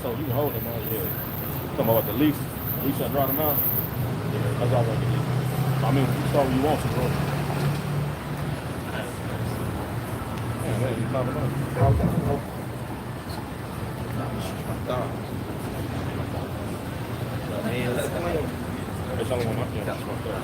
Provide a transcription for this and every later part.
So you can hold them on. Yeah. Come about the lease and draw them out. Yeah, that's all I can do. I mean, you start when you want to, bro. Man, you climbing up. It's only one up there. That's right there.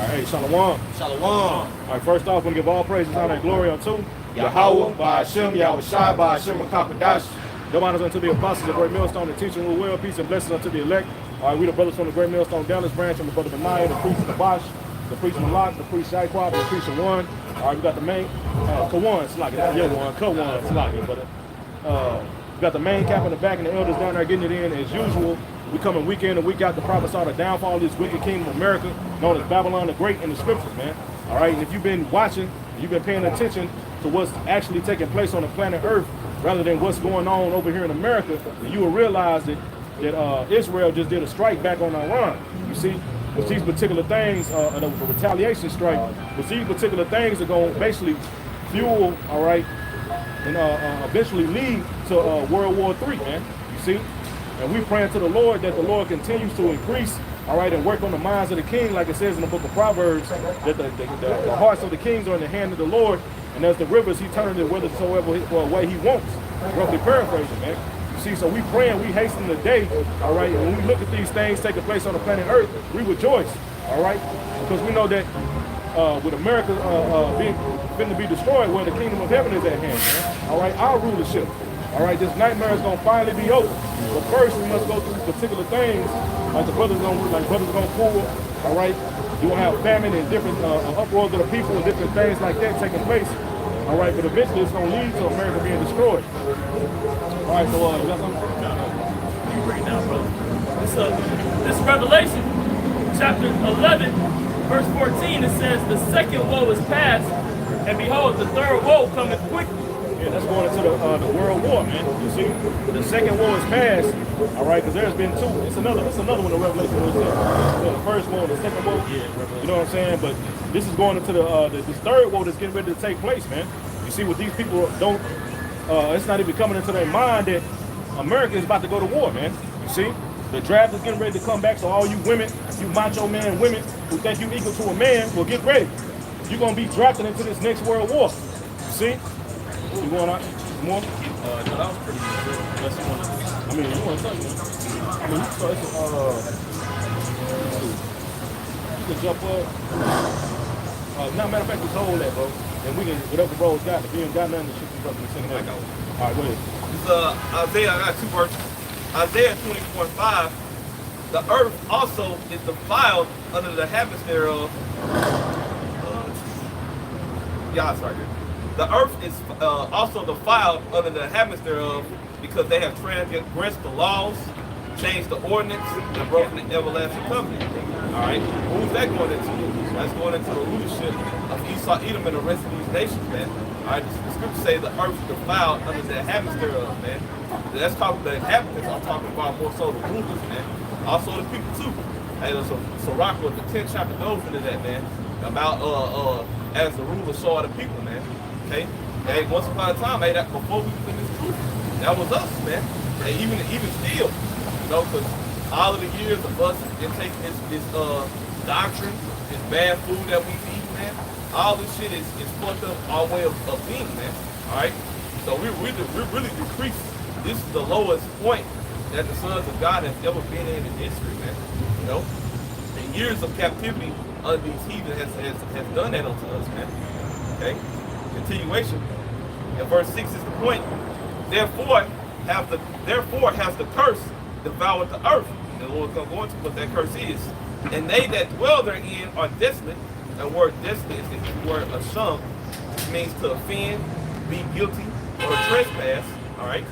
Hey, Shalom. Shalom. All right, first off, we give all praises, honor, and glory unto Yahweh, by Hashem, Yahweh Shai, by Hashem, Kakadash. Your honors unto the apostles, the great millstone, the teaching who will, peace and blessings unto the elect. All right, we the brothers from the great millstone Dallas branch, and the brother Benaiah, the priest Kabash, the priest Malak, the priest Shaiquab, the priest Shawan. All right, we got the main, Kawan, it's like it, yeah, one, Kawan, it's like it, but we got the main cap in the back and the elders down there getting it in as usual. We coming week in and week out to prophesy the downfall of this wicked kingdom of America, known as Babylon the Great in the scriptures, man. All right, and if you've been watching, you've been paying attention to what's actually taking place on the planet Earth, rather than what's going on over here in America, you will realize that Israel just did a strike back on Iran. You see, with these particular things, a retaliation strike, with these particular things are going to basically fuel, all right, and eventually lead to World War III, man. You see? And we praying to the Lord that the Lord continues to increase, all right, and work on the minds of the king, like it says in the book of Proverbs, that the hearts of the kings are in the hand of the Lord, and as the rivers, he turned it whithersoever way he wants. Roughly paraphrasing, man. You see, so we praying, we hasten the day, all right, and when we look at these things taking place on the planet Earth, we rejoice, all right, because we know that with America being to be destroyed, where the kingdom of heaven is at hand, man. All right, our rulership. All right, this nightmare is gonna finally be over. But first, we must go through particular things, like brothers gonna pull. All right, you gonna have famine and different uproars of the people and different things like that taking place. All right, but eventually it's gonna lead to America being destroyed. All right, so you got something? You bring it down, brother. This Revelation, chapter 11, verse 14. It says, "The second woe is past, and behold, the third woe cometh quickly." Yeah, that's going into the World War, man. You see, the second war is past, all right, because there's been two. It's another one in Revelation. The first war, the second war. You know what I'm saying? But this is going into this third war that's getting ready to take place, man. You see, what these people don't, it's not even coming into their mind that America is about to go to war, man. You see, the draft is getting ready to come back. So all you women, you macho man women who think you equal to a man, well, get ready. You're gonna be drafted into this next world war. You see? You going out more? No, that was pretty good. Unless you want to. I mean, you want to talk, man. I mean, so it's, you can jump up. Matter of fact, just hold that, bro. And we can, whatever bro's got, if you ain't got nothing, to shoot you up and send it. All right, go ahead. This Isaiah, I got two verses. Isaiah 24:5. The earth also is defiled under the habits thereof. Yeah, it's right here. The earth is also defiled under the habits thereof, because they have transgressed the laws, changed the ordinance, and broken the everlasting covenant. All right, who's that going into? That's going into the leadership of Esau, Edom, and the rest of these nations, man. All right, the scriptures say the earth is defiled under the habits thereof, man. That's talking about the inhabitants. I'm talking about more so the rulers, man. Also the people too. Hey, so Sirach was the 10th chapter goes into that, man. About as the rulers saw the people, man. Okay? Hey, once upon a time, hey, that before we was in this truth, that was us, man. And even still, you know, because all of the years of us taking this doctrine, this bad food that we eat, man, all this shit is fucked up our way of being, man. All right? So we really decreased. This is the lowest point that the sons of God have ever been in history, man. You know? And years of captivity under these heathen has done that unto us, man. Okay? Continuation. And verse 6 is the point. Therefore has the curse devoured the earth. And the Lord's going to go into what that curse is. And they that dwell therein are desolate. The word desolate is the word asham, which means to offend, be guilty, or trespass. All right.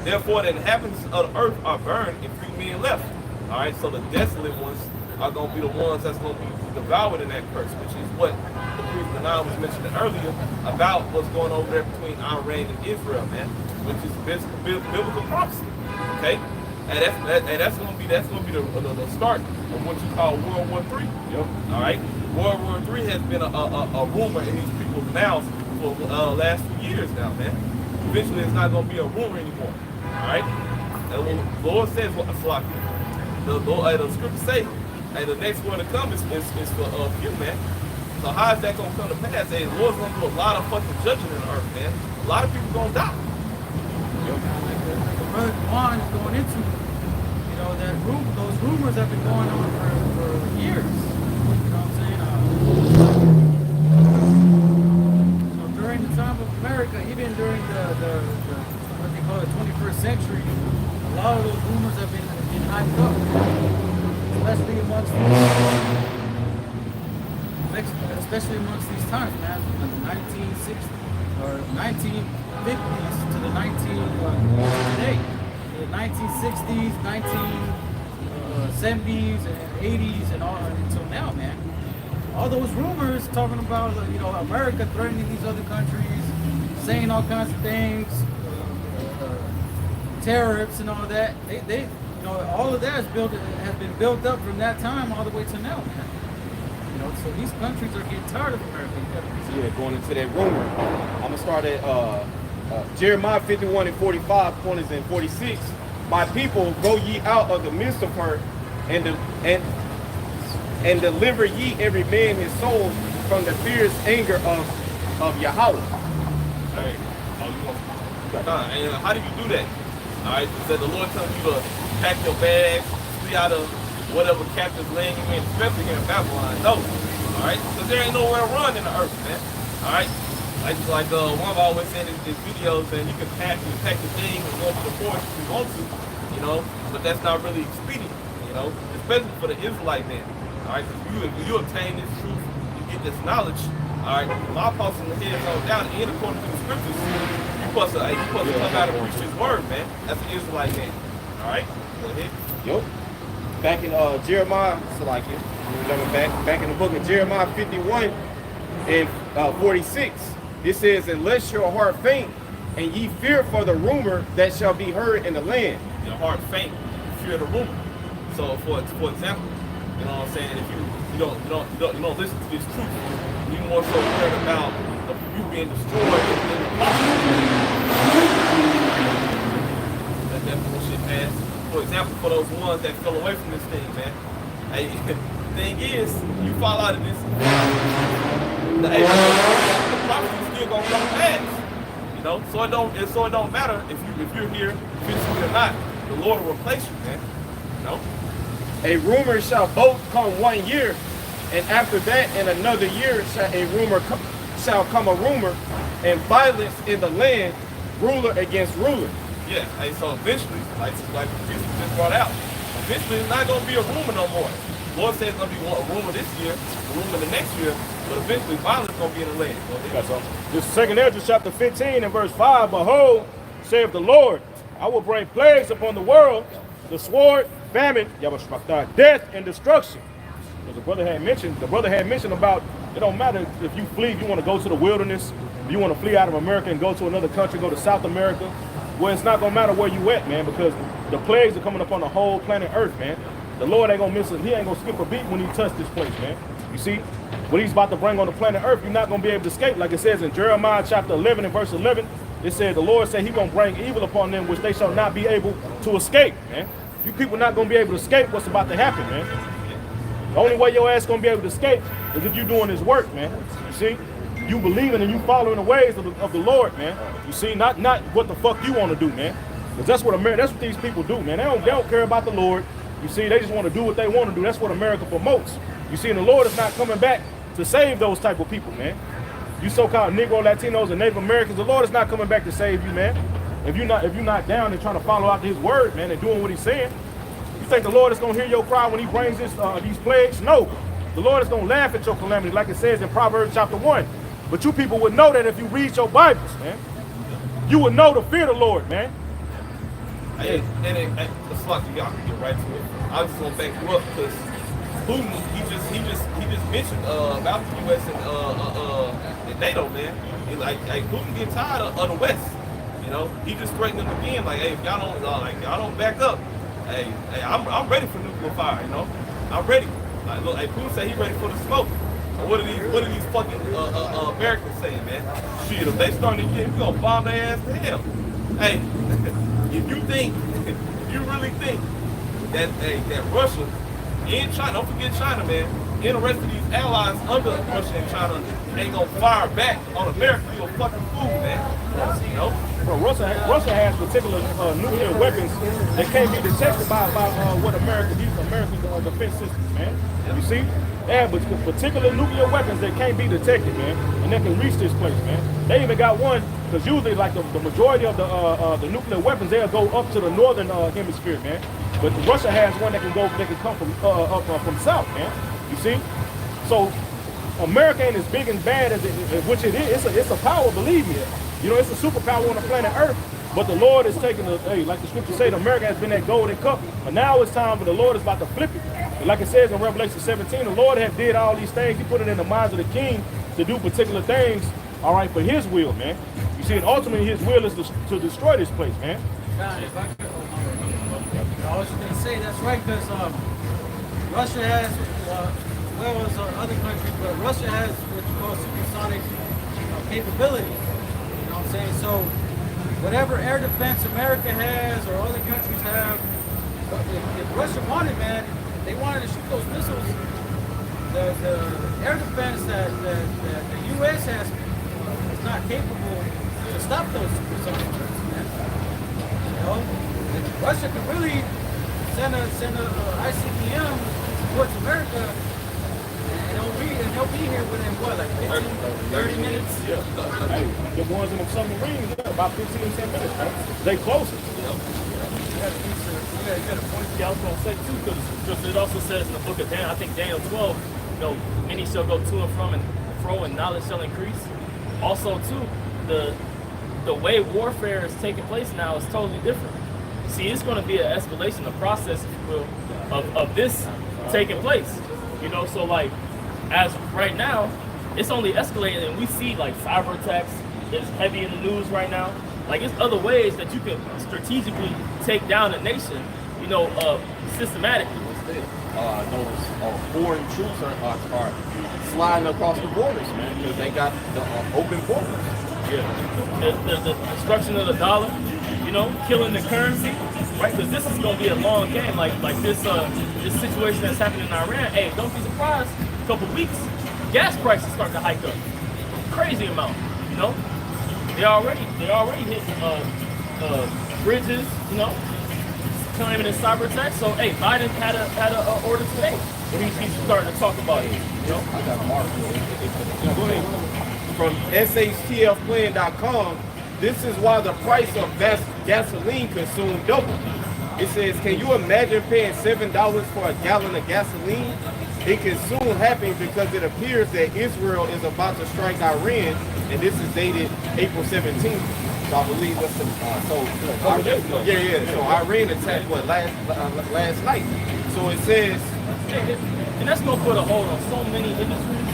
Therefore, the inhabitants of the earth are burned and few men left. All right, so the desolate ones are going to be the ones that's going to be devoured in that curse, which is what the priest Denon was mentioning earlier about what's going over there between Iran and Israel, man, which is biblical prophecy. Okay, and that's going to be the start of what you call World War III. Yep. All right, World War III has been a rumor in these people's mouths for the last few years now, man. Eventually, it's not going to be a rumor anymore. All right, and when the Lord says what the scriptures say. Hey, the next one to come is for few, man. So how is that gonna come to pass? Hey, the Lord's gonna do a lot of fucking judging in the earth, man. A lot of people gonna die. The Brother Juan is going into, those rumors have been going on for years. You know what I'm saying? So during the time of America, even during the what they call the 21st century, a lot of those rumors have been hyped up. Especially amongst these times, man, from the 1960s or 1950s to the today, the 1960s, 1970s, and 80s, and all until now, man. All those rumors talking about, America threatening these other countries, saying all kinds of things, tariffs and all that. They all of that has been built up from that time all the way to now, man. So these countries are getting tired of America. Yeah, going into that rumor. I'm gonna start at Jeremiah 51 and 45, 20 and 46. My people, go ye out of the midst of her, and deliver ye every man his soul from the fierce anger of Yahweh. Hey, and how do you do that? All right, so the Lord tells you to pack your bags, flee out of whatever captive's laying you in, especially here in Babylon. No, all right, because there ain't nowhere to run in the earth, man. All right, like one of always saying in his videos, and you can pack the thing and go to the forest if you want to, but that's not really expedient, especially for the Israelite man. All right, because you obtain this truth, you get this knowledge. All right, my apostle heads on down, and according to the scriptures, you supposed to come out and preach his word, man. That's an Israelite man. All right, go ahead. Yep. Back in Jeremiah, back in the book of Jeremiah 51 and 46, it says, unless your heart faint, and ye fear for the rumor that shall be heard in the land. Your heart faint, you fear the rumor. So, for example, you know what I'm saying? If you don't listen to this truth, you more so worried about you being destroyed in the Let that bullshit pass. For example, for those ones that fell away from this thing, man. Hey, the thing is, you fall out of this, the prophecy is still gonna come to pass. So it don't matter if you're here physically or not. The Lord will replace you, man. A rumor shall both come 1 year, and after that, in another year, shall come a rumor, and violence in the land, ruler against ruler. Yeah, and so eventually, like Jesus just brought out, eventually it's not going to be a rumor no more. The Lord says it's going to be a rumor this year, a rumor the next year, but eventually violence is going to be in the land. That's all. This is 2 Ezra chapter 15 and verse 5. Behold, saith the Lord, I will bring plagues upon the world, the sword, famine, death, and destruction. As the brother had mentioned about, it don't matter if you flee, if you want to go to the wilderness, if you want to flee out of America and go to another country, go to South America, well, it's not going to matter where you at, man, because the plagues are coming upon the whole planet Earth, man. The Lord ain't going to miss it. He ain't going to skip a beat when he touched this place, man. You see, what he's about to bring on the planet Earth, you're not going to be able to escape. Like it says in Jeremiah chapter 11 and verse 11, it said, the Lord said he's going to bring evil upon them, which they shall not be able to escape, man. You people not going to be able to escape what's about to happen, man. The only way your ass going to be able to escape is if you're doing his work, man. You see? You believing and you following the ways of the Lord, man. You see, not what the fuck you want to do, man. Because that's what these people do, man. They don't care about the Lord. You see, they just want to do what they want to do. That's what America promotes. You see, and the Lord is not coming back to save those type of people, man. You so-called Negro, Latinos, and Native Americans, the Lord is not coming back to save you, man. If you're not down and trying to follow after his word, man, and doing what he's saying, you think the Lord is going to hear your cry when he brings these plagues? No. The Lord is going to laugh at your calamity, like it says in Proverbs chapter 1. But you people would know that if you read your Bibles, man. You would know to fear the Lord, man. Hey, and it's like y'all can get right to it. I was just gonna back you up because Putin, he just mentioned about the U.S. and NATO, man. He like, hey, Putin get tired of the West. You know, he just threatened them again, like, hey, if y'all don't back up, hey, I'm ready for nuclear fire. You know, I'm ready. Like, look, hey, Putin said he ready for the smoke. What are these fucking Americans saying, man? Shit, if they starting to get, we gonna bomb their ass to hell. Hey, if you really think that Russia and China, don't forget China, man, and the rest of these allies under Russia and China ain't gonna fire back on America, you a fucking fool, man. You know? Bro, Russia has particular nuclear weapons that can't be detected by what American defense systems, man. You see? They have particular nuclear weapons that can't be detected, man, and they can reach this place, man. They even got one, because usually, like the majority of the nuclear weapons, they'll go up to the northern hemisphere, man. But Russia has one that can come from from south, man. You see? So America ain't as big and bad as which it is. It's a power, believe me. You know, it's a superpower on the planet Earth. But the Lord is taking like the scripture said, America has been that golden cup. But now it's time for the Lord is about to flip it. And like it says in Revelation 17, the Lord had did all these things. He put it in the minds of the king to do particular things, all right, for his will, man. You see, and ultimately his will is to destroy this place, man. If I could, I was just going to say, that's right, because Russia has, well as other countries, but Russia has what you call supersonic capability. You know what I'm saying? So whatever air defense America has or other countries have, if Russia wanted, man, they wanted to shoot those missiles, the air defense that the U.S. has is not capable to stop those supersonic threats, man. You know, Russia could really send a ICBM towards America, and they'll be here within what, like 15, 30 minutes? Yeah. Hey, the ones in the submarines, about 15 to 10 minutes, man. They closest. Yeah, you got a point. Yeah, I was going to say too, because it also says in the book of Daniel, I think Daniel 12, you know, many shall go to and from and fro, and knowledge shall increase. Also, too, the way warfare is taking place now is totally different. See, it's going to be an escalation, a process, if you will, of this taking place. You know, so like, as right now, it's only escalating, and we see like cyber attacks. It's heavy in the news right now. Like, it's other ways that you can strategically take down a nation, you know, systematically. Those foreign troops are sliding across the borders, man, because they got the open borders. Yeah, the destruction of the dollar, you know, killing the currency, right? Because this is going to be a long game. Like this situation that's happening in Iran. Hey, don't be surprised. A couple weeks, gas prices start to hike up, crazy amount. You know, they already hitting bridges. You know, claiming it's cyber attacks. So hey, Biden had a order today where he's starting to talk about it. You know, I got an article. Go ahead. From SHTFplan.com, this is why the price of gasoline consumed doubled. It says, can you imagine paying $7 for a gallon of gasoline? It can soon happen because it appears that Israel is about to strike Iran, and this is dated April 17th. So I believe that's So Iran attacked last night. So it says, and that's gonna put a hold on so many industries.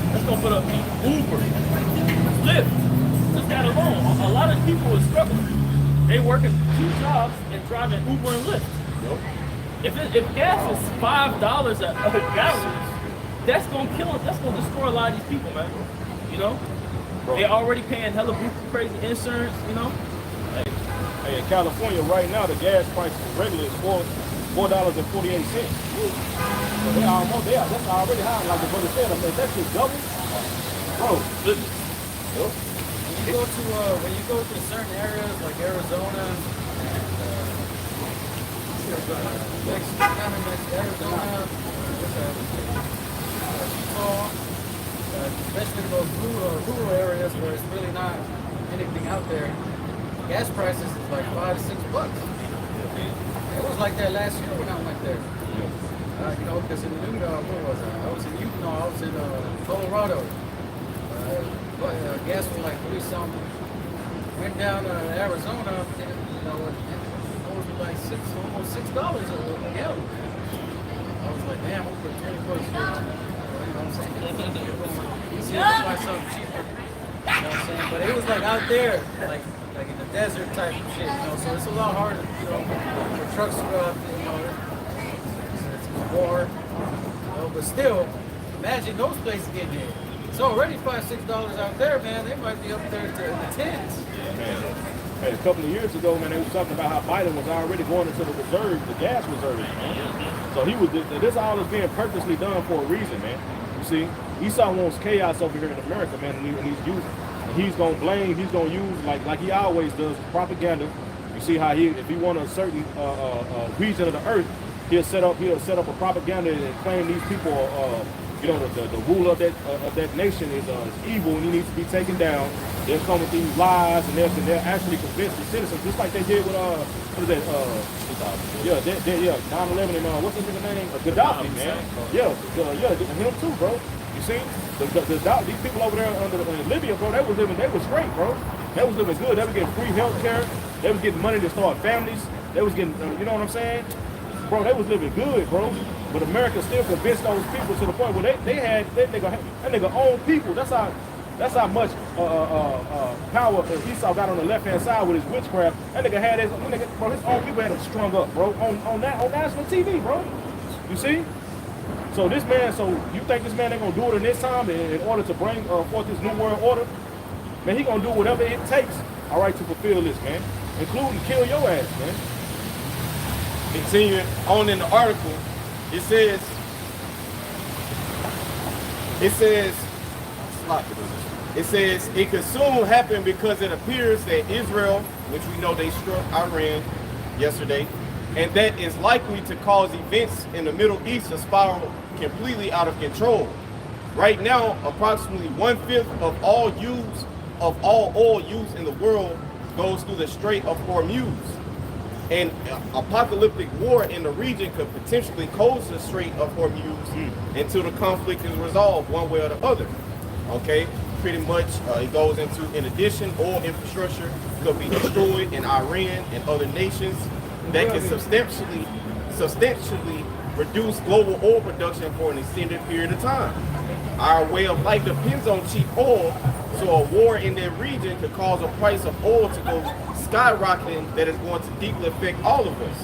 That's gonna put up Uber, Lyft, just that alone. A lot of people are struggling. They working 2 jobs and driving Uber and Lyft. If gas is $5 a gallon, that's gonna kill them. That's gonna destroy a lot of these people, man. You know, they already paying hella crazy insurance. You know. Hey, in California right now, the gas price regular is $4.48. So that's already high. Like the brother said, if that shit double, bro, goodness. When you go to certain areas like Arizona and Arizona, Utah, especially those rural areas where it's really not anything out there, gas prices is like $5 to $6. It was like that last year when I went there. You know, because in Utah, where was I? I was in Utah, I was in Colorado. Gas was like 3 something. Went down to Arizona, you know, like almost $6 a gallon. I was like, damn, I'm for 20 bucks. You know what I'm saying? You see, let's buy something cheaper. You know what I'm saying? But it was like out there, like in the desert type of shit, you know. So it's a lot harder, you know, for trucks to go out there, you know. It's war, you know. But still, imagine those places getting hit. It's already $5-6 out there, man. They might be up there to the tens. Man, hey, a couple of years ago, man, they was talking about how Biden was already going into the reserve, the gas reserves, man. So he was. This all is being purposely done for a reason, man. You see, Esau wants chaos over here in America, man, and he's using. And he's gonna blame. He's gonna use like he always does propaganda. You see how if he want a certain region of the earth, he'll set up a propaganda and claim these people. You know, the ruler of that nation is evil and he needs to be taken down. They'll come with these lies and they'll actually convince the citizens, just like they did with what is that? 9/11 and what's his name? Gaddafi, man. Him too, bro. You see, these people over there in Libya, bro, they was straight, bro. They was living good. They was getting free health care. They was getting money to start families. They was getting, you know what I'm saying? Bro, they was living good, bro. But America still convinced those people to the point where they had that nigga own people. That's how much power Esau got on the left hand side with his witchcraft. That nigga had his own people had him strung up, bro, on national TV, bro. You see? So you think this man ain't gonna do it in this time in order to bring forth this new world order? Man, he gonna do whatever it takes, all right, to fulfill this, man, including kill your ass, man. Continuing on in the article, it says, it could soon happen because it appears that Israel, which we know they struck Iran yesterday, and that is likely to cause events in the Middle East to spiral completely out of control. Right now, approximately 1/5 of all oil used in the world goes through the Strait of Hormuz. And apocalyptic war in the region could potentially close the Strait of Hormuz until the conflict is resolved one way or the other. Okay, pretty much it goes into, in addition, oil infrastructure could be destroyed in Iran and other nations that can substantially reduce global oil production for an extended period of time. Our way of life depends on cheap oil, so a war in that region could cause the price of oil to go skyrocketing that is going to deeply affect all of us.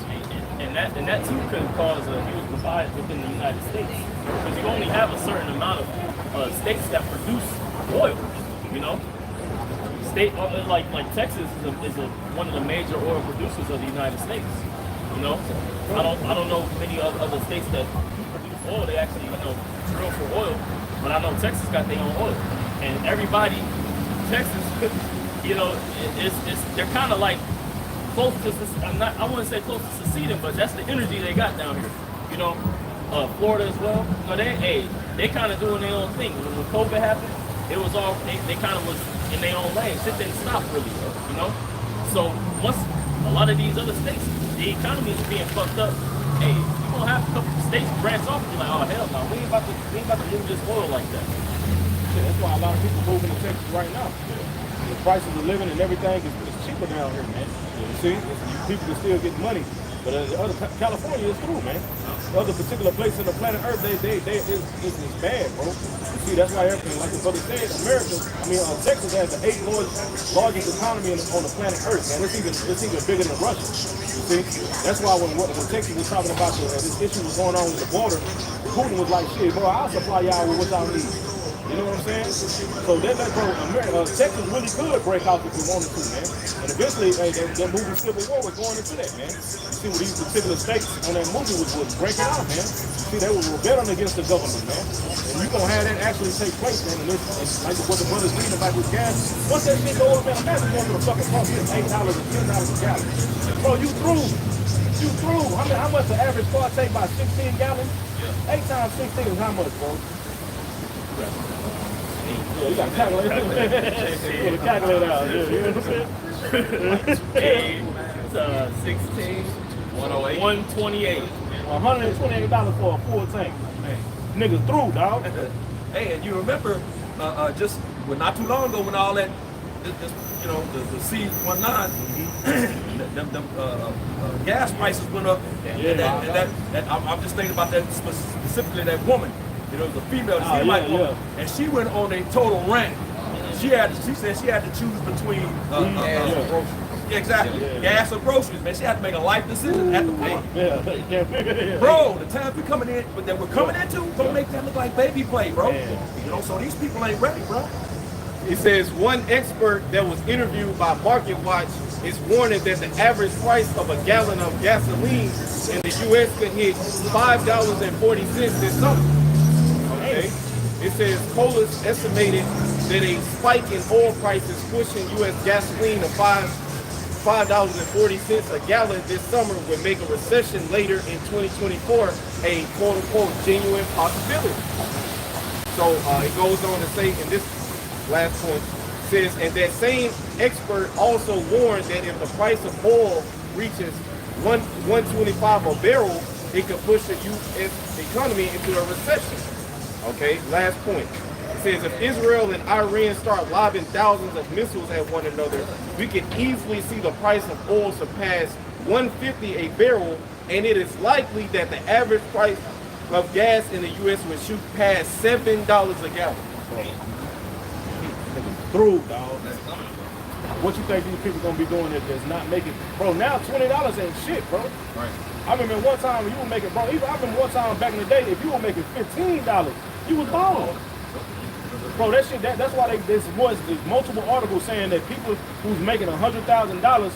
And that too could cause a huge divide within the United States, because you only have a certain amount of states that produce oil. You know, state like Texas is one of the major oil producers of the United States. You know, I don't know many other states that produce oil. They actually drill for oil, but I know Texas got their own oil, and everybody Texas. They're kind of like close to. I wouldn't say close to seceding, but that's the energy they got down here. You know, Florida as well. They kind of doing their own thing. When COVID happened, it was all they kind of was in their own lane. Shit didn't stop really, you know. So once a lot of these other states, the economy is being fucked up. Hey, you gonna have a couple states branch off and be like, oh hell no, we ain't about to move this oil like that. Yeah, that's why a lot of people moving to Texas right now. The prices of living and everything is cheaper down here, man. You see, people can still get money, but California is through, man. Other particular places on the planet Earth, it's bad, bro. You see, that's why everything, like the brother said, Texas has the 8th largest economy on the planet Earth, man. It's even bigger than Russia. You see, that's why when Texas was talking about this issue was going on with the border, Putin was like, shit, bro, I'll supply y'all with what y'all need. You know what I'm saying? So Texas really could break out if we wanted to, man. And eventually, that movie Civil War was going into that, man. You see what these particular states on that movie was breaking out, man. See, they were rebelling against the government, man. And you're going to have that actually take place, man. And it's like what the brothers reading about with gas. Once that shit go up, man, imagine going to the fucking pump here, $8 and $10 a gallon. Bro, you through. How much the average car take by 16 gallons? 8 times 16 is how much, bro? Yeah, you got to calculate it. You got to calculate it out. You know what I'm saying? 16, 108. 128. $128 for a full tank. Man, niggas through, dog. Hey, and you remember not too long ago when all that this you know, the C19, them gas prices went up, and I'm just thinking about that specifically that woman. You know, the female, the Semite woman, and she went on a total rant. She said she had to choose between yeah, exactly. Gas or groceries, man. She had to make a life decision at the point. Bro, the times we're coming in, that we're coming into, don't make that look like baby play, bro. You know, so these people ain't ready, bro. It says one expert that was interviewed by MarketWatch is warning that the average price of a gallon of gasoline in the U.S. could hit $5.40 this summer. Okay. It says Colas estimated that a spike in oil prices pushing U.S. gasoline to $5.40 a gallon this summer would make a recession later in 2024 a quote-unquote genuine possibility. So it goes on to say, in this last point, says, and that same expert also warned that if the price of oil reaches $125 a barrel, it could push the U.S. economy into a recession. Okay, last point. It says if Israel and Iran start lobbing thousands of missiles at one another, we can easily see the price of oil surpass $150 a barrel, and it is likely that the average price of gas in the U.S. would shoot past $7 a gallon. Through, dog. What you think these people gonna be doing that that's not making, bro? Now $20 ain't shit, bro. Right. I remember one time you were making, bro. Even I remember one time back in the day, if you were making $15, you was balling. Bro, that shit. That's why there's multiple articles saying that people who's making $100,000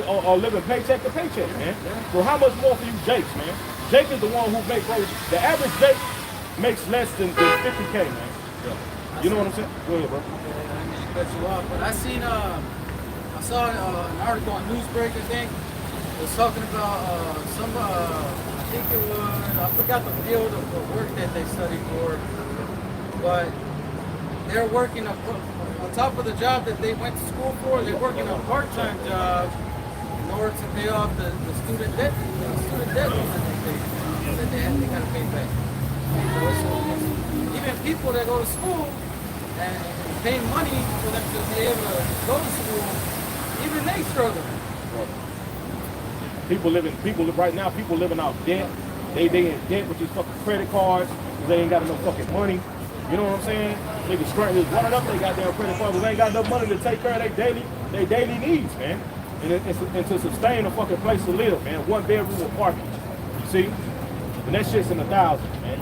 are living paycheck to paycheck, man. So how much more for you, Jakes, man? Jake is the one who makes, bro. The average Jake makes less than 50K, man. You know what I'm saying? Go ahead, bro. I cut you off, but I saw an article on Newsbreak, I think. It was talking about I think it was, I forgot the field of work that they studied for, but they're working on top of the job that they went to school for. They're working a part-time job in order to pay off the student debt loan that they got to pay back. So even people that go to school and paying money for them to be able to go to school, even they struggle. People right now, people living off debt. They in debt with these fucking credit cards because they ain't got enough fucking money. You know what I'm saying? Niggas straight running up they got their credit cards, but they ain't got enough money to take care of their daily needs, man. And to sustain a fucking place to live, man. 1 bedroom with parking. You see? And that shit's in the thousands, man.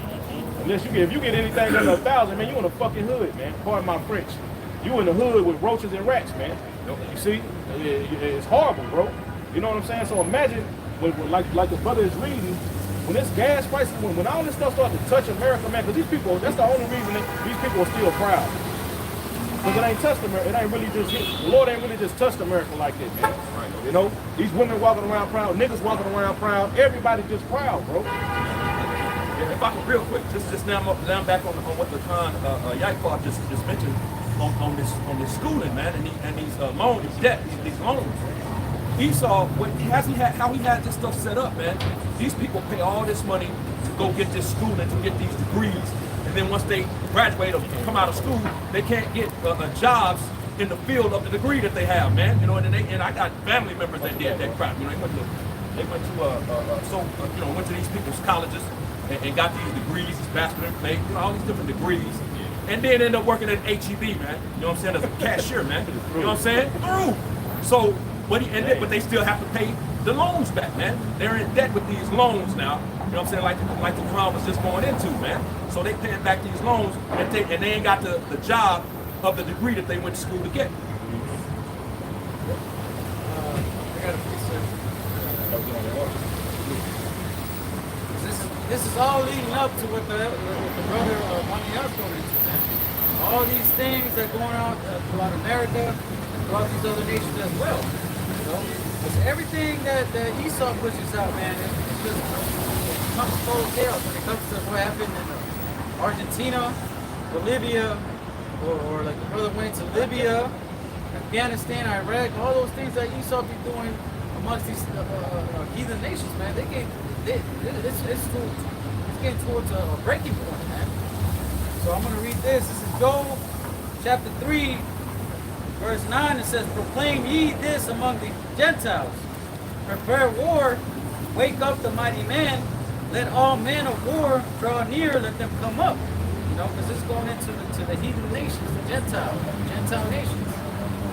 If you get anything under 1,000, man, you in the fucking hood, man. Pardon my French. You in the hood with roaches and rats, man. You see? It's horrible, bro. You know what I'm saying? So imagine, when like the brother is reading, when this gas prices, when all this stuff starts to touch America, man, because these people, that's the only reason that these people are still proud. Because it ain't touched America. It ain't really just hit. The Lord ain't really just touched America like that, man. You know? These women walking around proud, niggas walking around proud, everybody just proud, bro. If I can real quick, just now back on what the Khan Yakov just mentioned on this schooling, man, and these loans, these debt, these loans. Esau, how he had this stuff set up, man. These people pay all this money to go get this schooling, to get these degrees, and then once they graduate or come out of school, they can't get jobs in the field of the degree that they have, man. You know, and I got family members that did that crap. You know, they went to these people's colleges and got these degrees, these bachelor in play, you know, all these different degrees, and then end up working at HEB, man. You know what I'm saying? As a cashier, man. You know what I'm saying? Through. So. But they still have to pay the loans back, man. They're in debt with these loans now. You know what I'm saying? Like the crowd was just going into, man. So they paying back these loans, and they ain't got the job of the degree that they went to school to get. I got a piece This is all leading up to what the brother Money else going into, man. All these things that are going on throughout America and throughout these other nations as well. It's everything that Esau pushes out, man. It just comes total chaos when it comes to what happened in Argentina, Bolivia, or like the brother went to Libya, Afghanistan, Iraq, all those things that Esau be doing amongst these heathen nations, man. It's getting towards a breaking point, man. So I'm gonna read this. This is Job chapter 3, verse 9, it says, proclaim ye this among the Gentiles. Prepare war, wake up the mighty man, let all men of war draw near, let them come up. You know, because it's going into the heathen nations, the Gentile nations.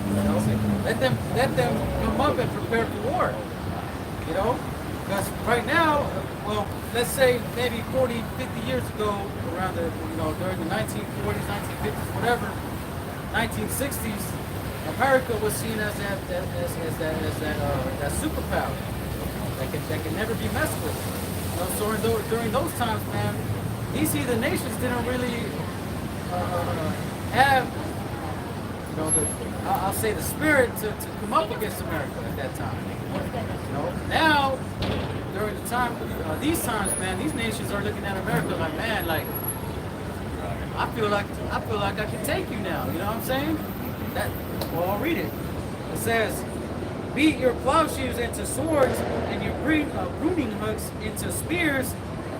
You know, let them come up and prepare for war. You know, because right now, well, let's say maybe 40, 50 years ago, around the, you know, during the 1940s, 1950s, whatever, 1960s, America was seen as that superpower that can never be messed with. You know, so during those times, man, these heathen nations didn't really have, you know, I'll say the spirit to come up against America at that time. You know, now during the time, these times, man, these nations are looking at America like, man, like I feel like I can take you now. You know what I'm saying? Well, I'll read it. It says, beat your plowshares into swords and your pruning hooks into spears.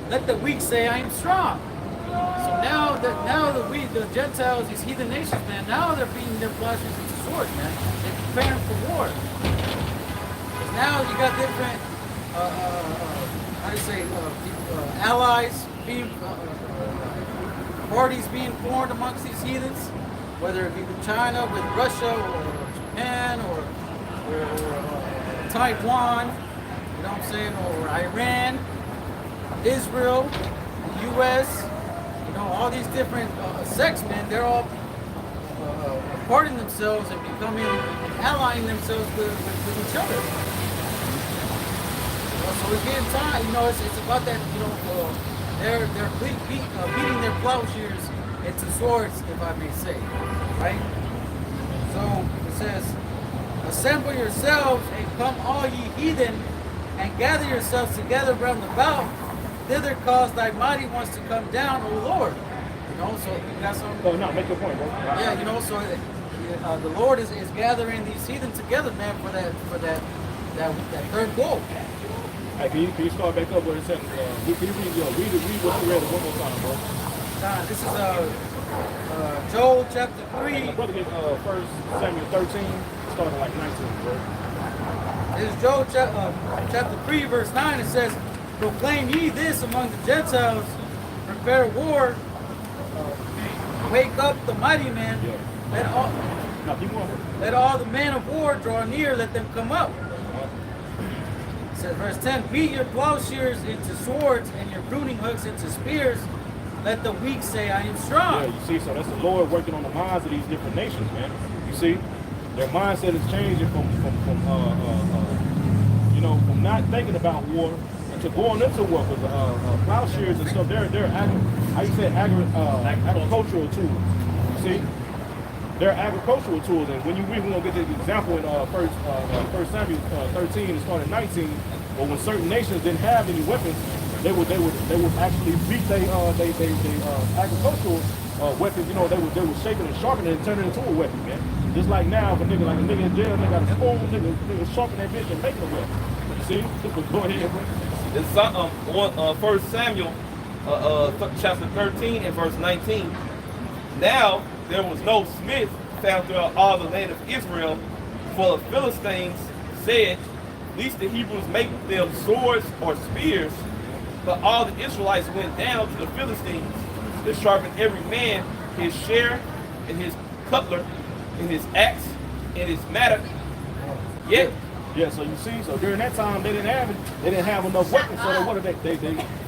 Let the weak say, I am strong. So now the Gentiles, these heathen nations, man, now they're beating their plowshares into swords, man. They're preparing for war. Because now you got different, how do you say, allies being, parties being formed amongst these heathens, whether it be with China, with Russia, or Japan, or Taiwan, you know what I'm saying, or Iran, Israel, the U.S., you know, all these different sects, man, they're all parting themselves and allying themselves with each other. You know, so it's getting time, you know, it's about that, you know, they're beating their plowshares into swords, if I may say, right? So it says, assemble yourselves and come all ye heathen, and gather yourselves together round about. Thither cause thy mighty ones to come down, O Lord. You know, so you got some. Oh no, make your point, bro. Yeah, you know, so the Lord is gathering these heathen together, man, for that third woe. Hey, can you start back up where it said? Can you read what you read one more time, bro? This is Joel chapter 3. My brother get 1 Samuel 13, starting like 19, bro. This is Joel chapter 3, verse 9. It says, proclaim ye this among the Gentiles, prepare war, wake up the mighty man, let all the men of war draw near, let them come up. It says, verse 10, beat your plowshares into swords and your pruning hooks into spears. Let the weak say, I am strong. Yeah, you see, so that's the Lord working on the minds of these different nations, man. You see, their mindset is changing from not thinking about war to going into war with plowshares and stuff. They're agricultural tools. You see, they're agricultural tools, and when you read, we're gonna get the example in First Samuel 13 and starting 19. But when certain nations didn't have any weapons, they would actually beat their agricultural weapons. You know, they would shape it and sharpen it and turn it into a weapon, man. Just like now, if a nigga in jail, they got a spoon, nigga sharpen that bitch and make it a weapon. You see? Go ahead, bro. It's 1 Samuel chapter 13 and verse 19. Now there was no smith found throughout all the land of Israel, for the Philistines said, lest the Hebrews make them swords or spears. But all the Israelites went down to the Philistines to sharpen every man his share and his cutler and his axe and his mattock. Yet, yeah, so you see, so during that time they didn't have enough weapons, so what did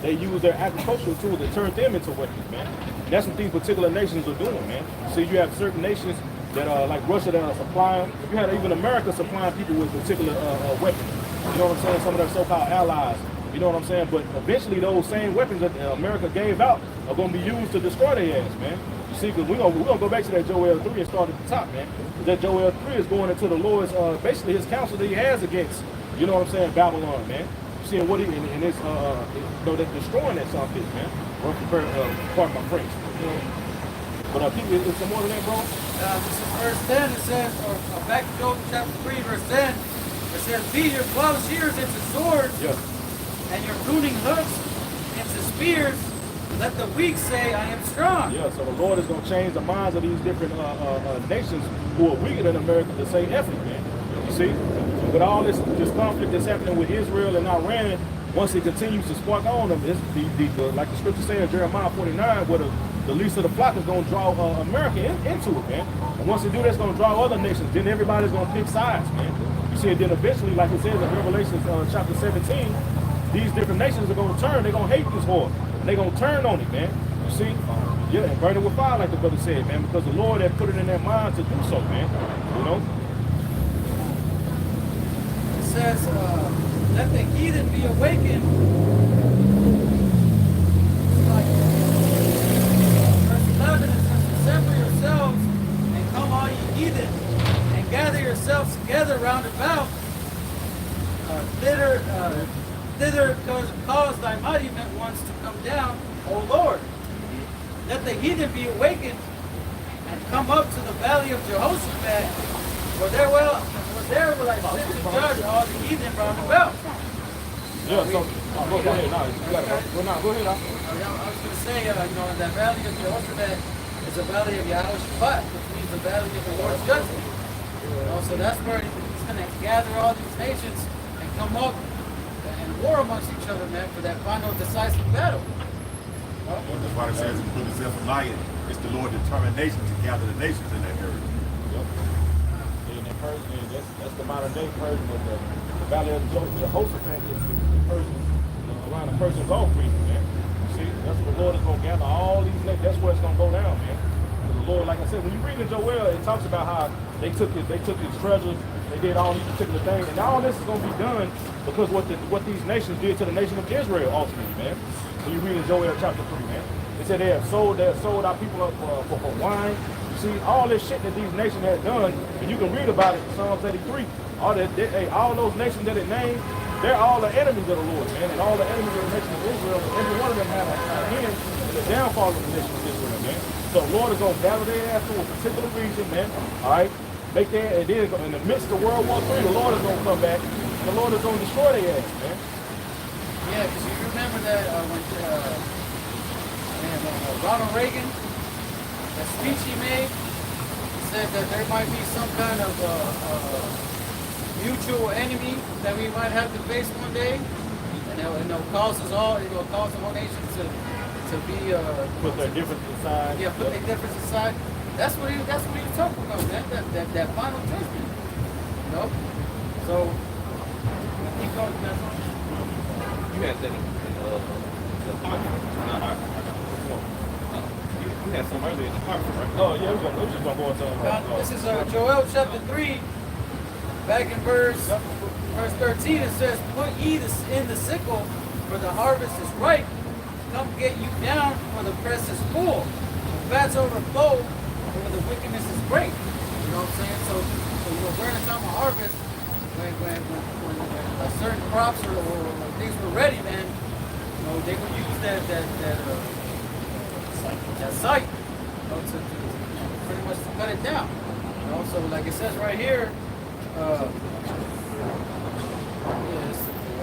they used their agricultural tools to turn them into weapons, man. And that's what these particular nations are doing, man. See, you have certain nations that are like Russia that are supplying. You had even America supplying people with particular weapons. You know what I'm saying? Some of their so-called allies. You know what I'm saying? But eventually those same weapons that America gave out are going to be used to destroy their ass, man. You see, because we're gonna go back to that Joel 3 and start at the top, man. That Joel 3 is going into the Lord's, basically his counsel that he has against, you know what I'm saying, Babylon, man. You see what he, and it's, they're destroying that son of bitch, man. Pardon my French. You know? But people, is some more than that, bro? This is verse 10, it says, or back to Joel chapter 3, verse 10, it says, beat your plowshares into swords, and your pruning hooks into spears. let the weak say, I am strong. Yeah, so the Lord is going to change the minds of these different nations who are weaker than America to say ethnic, man. You see? With all this conflict that's happening with Israel and Iran, once it continues to spark on them, it's like the scripture says in Jeremiah 49, where the least of the flock is going to draw America into it, man. And once they do, that's going to draw other nations. Then everybody's going to pick sides, man. You see, and then eventually, like it says in Revelation chapter 17, these different nations are going to turn. They're going to hate this whore. They're going to turn on it, man. You see? Yeah, and burn it with fire, like the brother said, man, because the Lord had put it in their mind to do so, man. You know? It says, let the heathen be awakened. Like, verse 11, it says, assemble yourselves and come all ye heathen, and gather yourselves together round about. Thither cause thy mighty ones to come down, O Lord. Let the heathen be awakened and come up to the valley of Jehoshaphat, for there will I sit to judge all the heathen round about. Yeah, so, go ahead. No, you got it, bro. Go ahead. I was going to say, that valley of Jehoshaphat is the valley of Yehoshaphat, which means the valley of the Lord's judgment. So that's where he's going to gather all these nations and come up and war amongst each other, man, for that final decisive battle. Well, that's why it says in the book of Zephaniah, it's the Lord's determination to gather the nations in that area. And in Persian, that's the modern day Persian, but the valley of Jehoshaphat is the Persian, around the Persian Gulf region, man. See, that's where the Lord is going to gather all these nations. That's where it's going to go down, man. The Lord, like I said, when you read in Joel, it talks about how they took his treasures, they did all these particular things, and all this is going to be done because what these nations did to the nation of Israel ultimately, man. When you read in Joel chapter 3, man, it said they have sold our people up for wine. You see, all this shit that these nations had done, and you can read about it in Psalms 83. All those nations that it named, they're all the enemies of the Lord, man, and all the enemies of the nation of Israel. Every one of them have a hand in the downfall of the nation of Israel, man. So the Lord is going to gather their ass to a particular region, man. All right, make their, and then in the midst of World War III, the Lord is going to come back. And the Lord is going to destroy their ass, man. Yeah, because you remember that when Ronald Reagan, the speech he made, he said that there might be some kind of mutual enemy that we might have to face one day, and it'll cause the whole nation to be Put their differences aside. Yeah, put their differences aside. That's what he was talking about, man. That final judgment. You know? So keep going, man. You had that you had some earlier in the conference, right? Oh, yeah, we're just going to go into This is Joel chapter 3, back in verse 13. It says, put ye in the sickle, for the harvest is ripe. Come get you down, for the press is full. The vats overflow, for the wickedness is great. You know what I'm saying? So during the time of harvest, when certain crops or things were ready, man, they would use that site, to pretty much to cut it down. So like it says right here,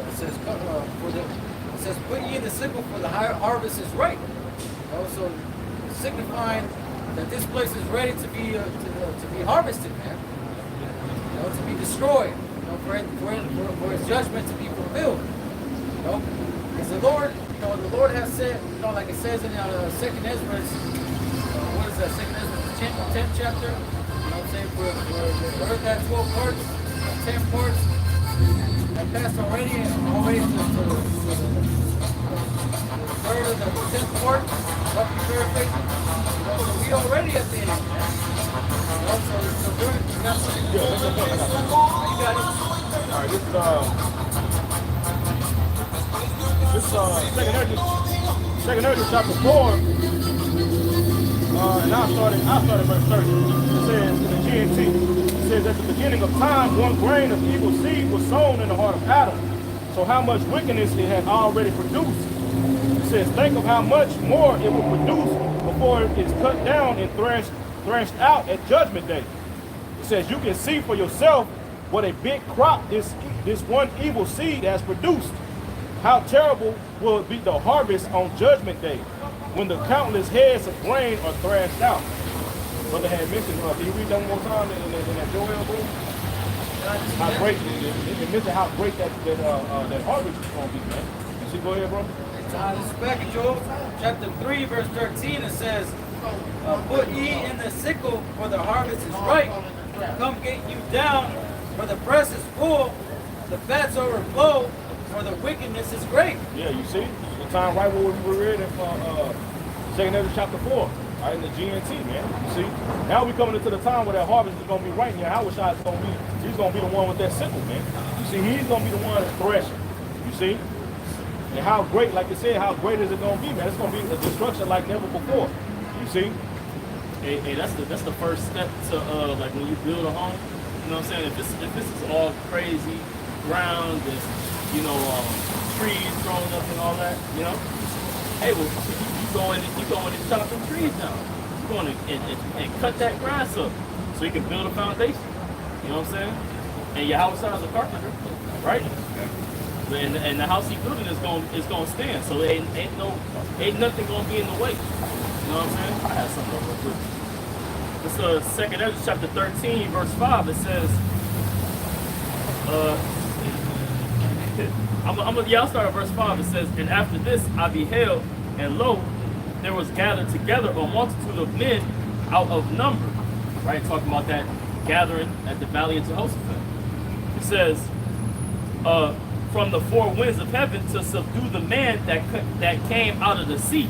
it says put ye in the sickle, for the harvest is ripe. So signifying that this place is ready to be harvested, man. To be destroyed. For his judgment to be fulfilled. Because the Lord has said, like it says in 2nd Ezra, what is that, 2nd Ezra, 10th chapter? You know what I'm saying? For the earth had 12 parts, 10 parts, that passed already to the third of the 10th part, roughly paraphrasing. So we already at the end. So during, you got something. Yeah, that's okay. You got it. All right, Second Ezra chapter 4, and I started verse 30. It says in the GNT, it says at the beginning of time, one grain of evil seed was sown in the heart of Adam. So how much wickedness it had already produced. It says, think of how much more it will produce before it's cut down and thrashed out at judgment day. It says you can see for yourself what a big crop this one evil seed has produced. How terrible will be the harvest on judgment day. when the countless heads of grain are thrashed out. Brother had mentioned, can you read that one more time in that Joel book? How great, it mentioned how great that harvest is going to be, man. You see, go ahead, bro. This is back in Joel chapter 3, verse 13. It says, put ye in the sickle, for the harvest is ripe. Come get you down, for the press is full. The fats overflow, for the wickedness is great. Yeah, you see? The time right where we read in 2 Ezra chapter 4. Right, in the GNT, man. You see? Now we're coming into the time where that harvest is going to be right here. Howard Shah is going to be, he's going to be the one with that sickle, man. You see, he's going to be the one that's threshing. You see? And how great, like you said, how great is it going to be, man? It's going to be a destruction like never before. You see? Hey, that's the first step to like when you build a home. You know what I'm saying? If this is all crazy ground and trees growing up and all that, you know, hey, well, you go in and chop them trees down. You go in and cut that grass up so you can build a foundation. You know what I'm saying? And your house is a carpenter, right? And the house he building is gonna stand. So ain't nothing gonna be in the way. You know what I'm saying? I have something real quick. This 2 Ezra chapter 13, verse 5. It says, I'll start at verse 5. It says, and after this I beheld, and lo, there was gathered together a multitude of men out of number. Right, talking about that gathering at the valley of Jehoshaphat. It says, from the four winds of heaven to subdue the man that came out of the sea.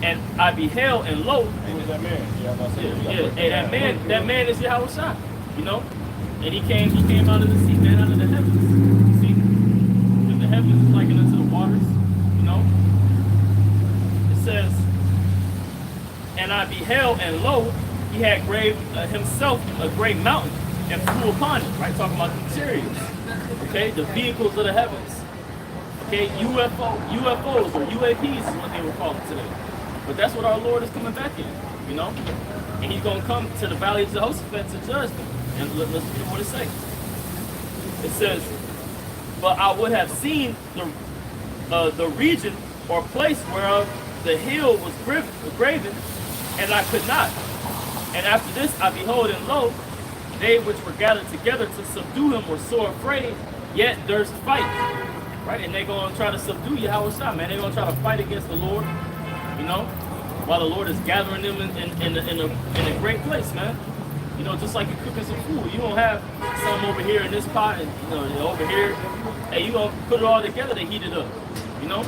And I beheld, and lo, Who was that man? Yeah, I'm about to say, and that man is Yahweh Shai, you know, and he came out of the sea, man, out of the heavens. See, and the heavens is likened unto the waters, you know. It says, and I beheld, and lo, he had graved himself a great mountain and flew upon it. Right, talking about the chariots, okay, the vehicles of the heavens, okay, UFOs or UAPs is what they were called today. But that's what our Lord is coming back in, you know? And he's going to come to the valley of Jehoshaphat to judge them. And let's read what it says. It says, but I would have seen the region or place whereof the hill was graven, and I could not. And after this I behold, and lo, they which were gathered together to subdue him were sore afraid, yet durst fight. Right? And they're going to try to subdue Yahweh Shai, man. They're going to try to fight against the Lord. You know, while the Lord is gathering them in a great place, man. You know, just like you're cooking some food. You don't have some over here in this pot and over here. Hey, you gonna put it all together to heat it up. You know,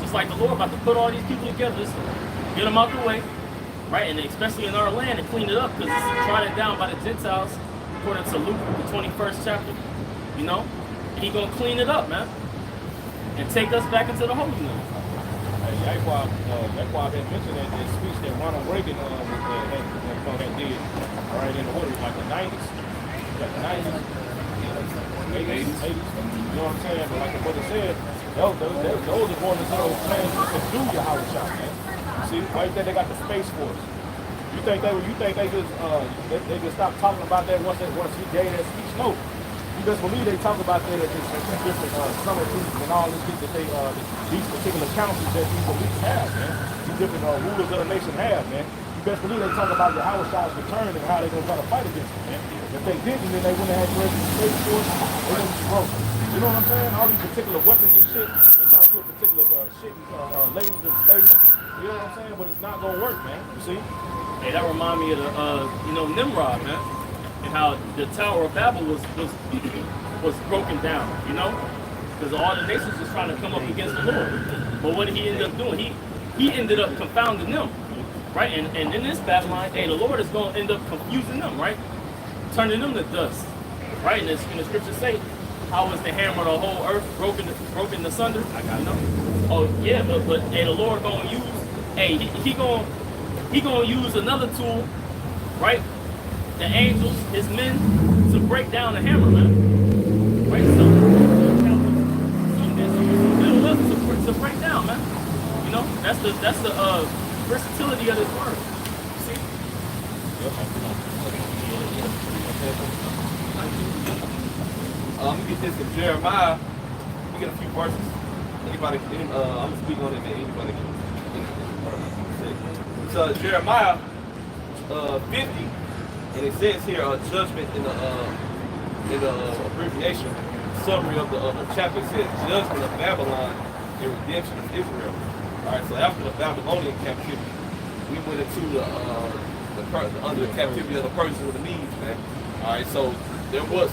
just like the Lord about to put all these people together, just get them out the way, right? And especially in our land, and clean it up because it's trodden down by the Gentiles, according to Luke, the 21st chapter. You know, and He's gonna clean it up, man, and take us back into the Holy Land. Yaquab had mentioned that speech that Ronald Reagan had did, right, in the what, like the 90s? Like the 90s? 80s? You know what I'm saying? But like the brother said, those are going to those plans to subdue Yahweh Shai, man. See, why you think they got the Space Force? You think they just stopped talking about that once he gave that speech? No. You just believe they talk about that at different summit meetings and all this shit that these particular councils that these elites have, man. These different rulers of the nation have, man. You best believe they talk about Yahweh Shai's return and how they're going to try to fight against it, man. If they didn't, then they wouldn't have had the Space Force. They wouldn't be broke. You know what I'm saying? All these particular weapons and shit, they try to put particular shit and lasers in space. You know what I'm saying? But it's not going to work, man. You see? Hey, that remind me of the Nimrod, man. And how the Tower of Babel was broken down, you know, because all the nations was trying to come up against the Lord. But what did he end up doing? He ended up confounding them, right? And in this Babylon, hey, the Lord is going to end up confusing them, right? Turning them to dust, right? And the scriptures say, how was the hammer of the whole earth broken asunder? I got know. Oh yeah, but hey, the Lord gonna use, hey, he gonna use another tool, right? The angels, his men, to break down the hammer, man. Right? So build up to break down, man. You know, that's the versatility of this word. See? Let me get this in Jeremiah. Let me get a few verses. I'm gonna speak on it, man. Anybody can. So Jeremiah 50, and it says here judgment in the abbreviation summary of the chapter. It says judgment of Babylon and redemption of Israel. All right, so after the Babylonian captivity, we went into under the captivity of the Persians and the Medes, man. All right, so there was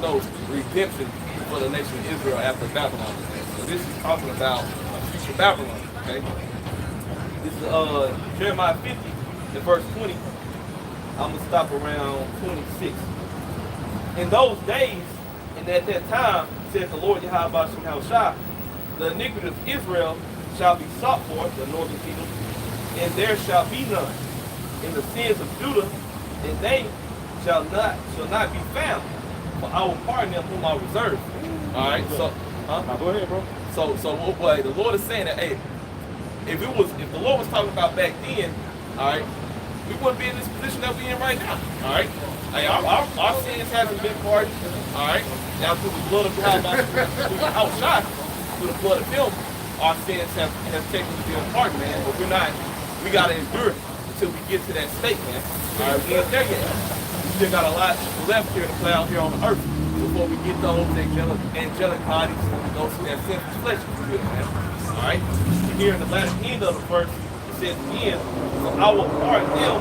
no redemption for the nation of Israel after Babylon. Man. So this is talking about future Babylon. Okay, this is Jeremiah 50, in verse 20. I'm gonna stop around 26. In those days, and at that time, says the Lord Yahweh Shah, the iniquity of Israel shall be sought for, the northern kingdom, and there shall be none. In the sins of Judah, and they shall not be found. For I will pardon them whom I reserve. All right, so Now go ahead, bro. so boy, the Lord is saying that, hey, if the Lord was talking about back then, all right, we wouldn't be in this position that we're in right now. All right, hey, our sins haven't been pardoned. All right, now through the blood of Yahweh, through the outside, through the blood of Him, our sins have technically been pardoned, man. But we gotta endure until we get to that state, man. All right, we ain't there yet. We still got a lot left here to play out here on the earth before we get those angelic bodies, those who have sinful flesh, if you will, man. All right, here in the latter end of the verse, it says again, so I will pardon them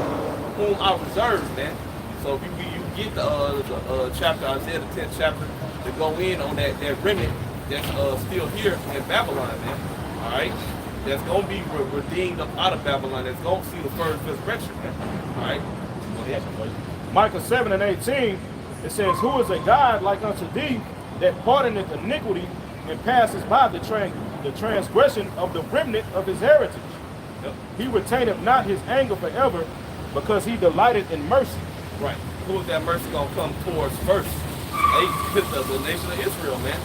whom I reserve, man. So if you get the chapter, Isaiah, the 10th chapter, to go in on that remnant that's still here in Babylon, man. All right, that's gonna be redeemed up out of Babylon. That's gonna see the first resurrection, man. All right, go ahead. Micah 7 and 18, it says, who is a God like unto thee, that pardoneth iniquity and passes by the transgression of the remnant of his heritage? Yep. He retaineth not his anger forever, because he delighted in mercy. Right. Who is that mercy gonna come towards first? Hey, the nation of Israel, man.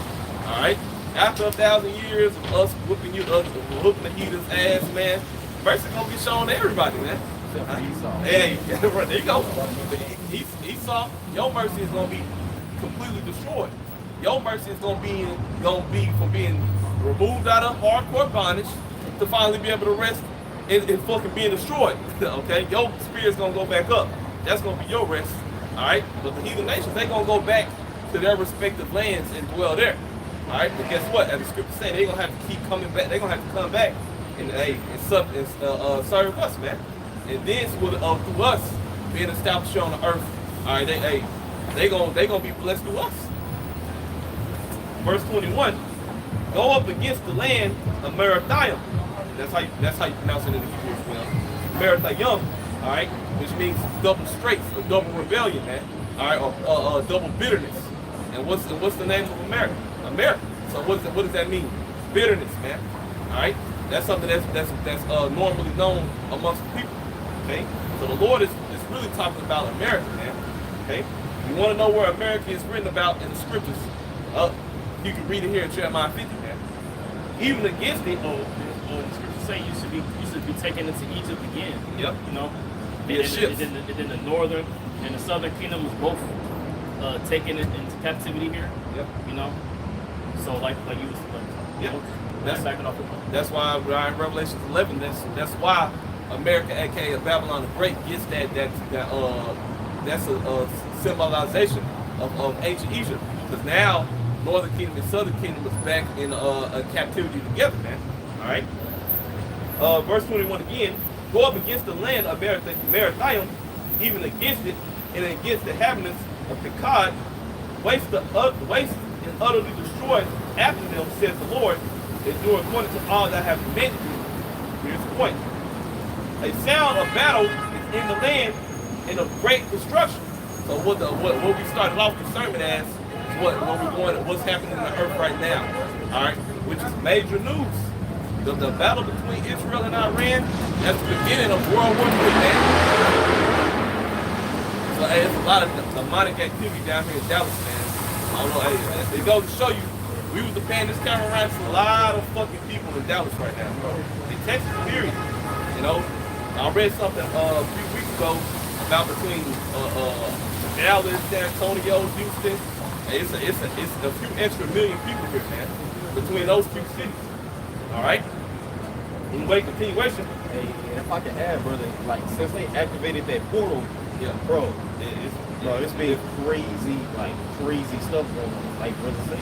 All right. After 1,000 years of us whooping the heathen's ass, man, mercy gonna be shown to everybody, man. Hey, there you go. Esau, your mercy is gonna be completely destroyed. Your mercy is gonna be from being removed out of hardcore bondage to finally be able to rest in fucking being destroyed. Okay, your spirit's gonna go back up. That's gonna be your rest. All right, but the heathen nations, they gonna go back to their respective lands and dwell there. All right, but guess what? As the scripture say, they gonna have to keep coming back. They gonna have to come back and serve us, man. And then through us being established here on the earth, all right, they gonna be blessed through us. Verse 21, go up against the land of Merathaim. That's how you pronounce it in the Hebrew, you know. Merathaim, all right, which means double straights or double rebellion, man. All right, or double bitterness. And what's the name of America? America. So what does that mean? Bitterness, man. All right, that's something that's normally known amongst the people. Okay, so the Lord is really talking about America, man. Okay, you want to know where America is written about in the scriptures? You can read it here in Jeremiah 50, man. Even against it, the scriptures say you should be taken into Egypt again. Yep. You know, and then the northern and the southern kingdom was both taken into captivity here. Yep. You know, so like you was Yep. that's backing off the point. That's why in Revelation 11, that's why America, aka Babylon the Great, gets that's a symbolization of ancient Egypt. Because now northern kingdom and southern kingdom is back in a captivity together, man. All right. Verse 21 again. Go up against the land of Merathaim, even against it, and against the inhabitants of Pekod, waste and utterly destroy after them, says the Lord, and do according to all that I have commanded you. Here's the point. A sound of battle is in the land and of great destruction. So what we started off the sermon as is what's happening in the earth right now. All right, which is major news. The battle between Israel and Iran, that's the beginning of World War III, man. So hey, it's a lot of demonic activity down here in Dallas, man. I don't know, hey, it goes to show you, we was paying this camera around to a lot of fucking people in Dallas right now, bro. In Texas, period. You know, I read something a few weeks ago about between Dallas, San Antonio, Houston. Hey, it's a few extra million people here, man, between those two cities. All right. In way continuation. Hey, and if I can add, brother, like since they activated that portal, Yeah. bro, it's been crazy, like crazy stuff going on. Like brother say,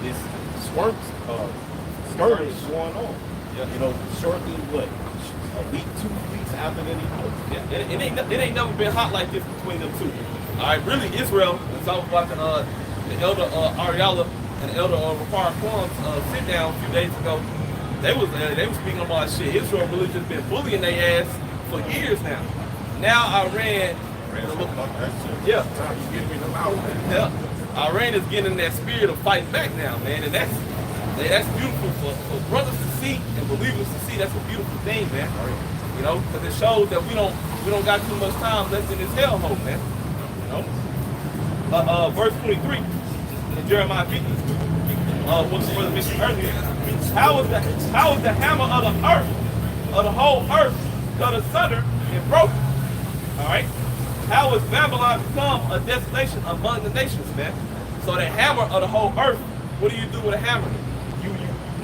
this skirmish is going on. Yeah. You know, shortly what, a week, 2 weeks after that, Yeah, it ain't never been hot like this between them two. All right, really, Israel. It's almost like the elder Ariella and the elder Rafar Quam's sit down a few days ago. They was speaking about shit. Israel really just been bullying their ass for years now. Now Iran, yeah, Time you get me them out, man. yeah, Iran is getting in that spirit of fighting back now, man, and that's beautiful for brothers to see and believers to see. That's a beautiful thing, man. You know, because it shows that we don't got too much time left in this hellhole, man. You know, verse 23 in Jeremiah 50. What the brother mentioned earlier. How is the hammer of the earth, of the whole earth, cut asunder and broken? All right. How has Babylon become a desolation among the nations, man? So the hammer of the whole earth. What do you do with a hammer? You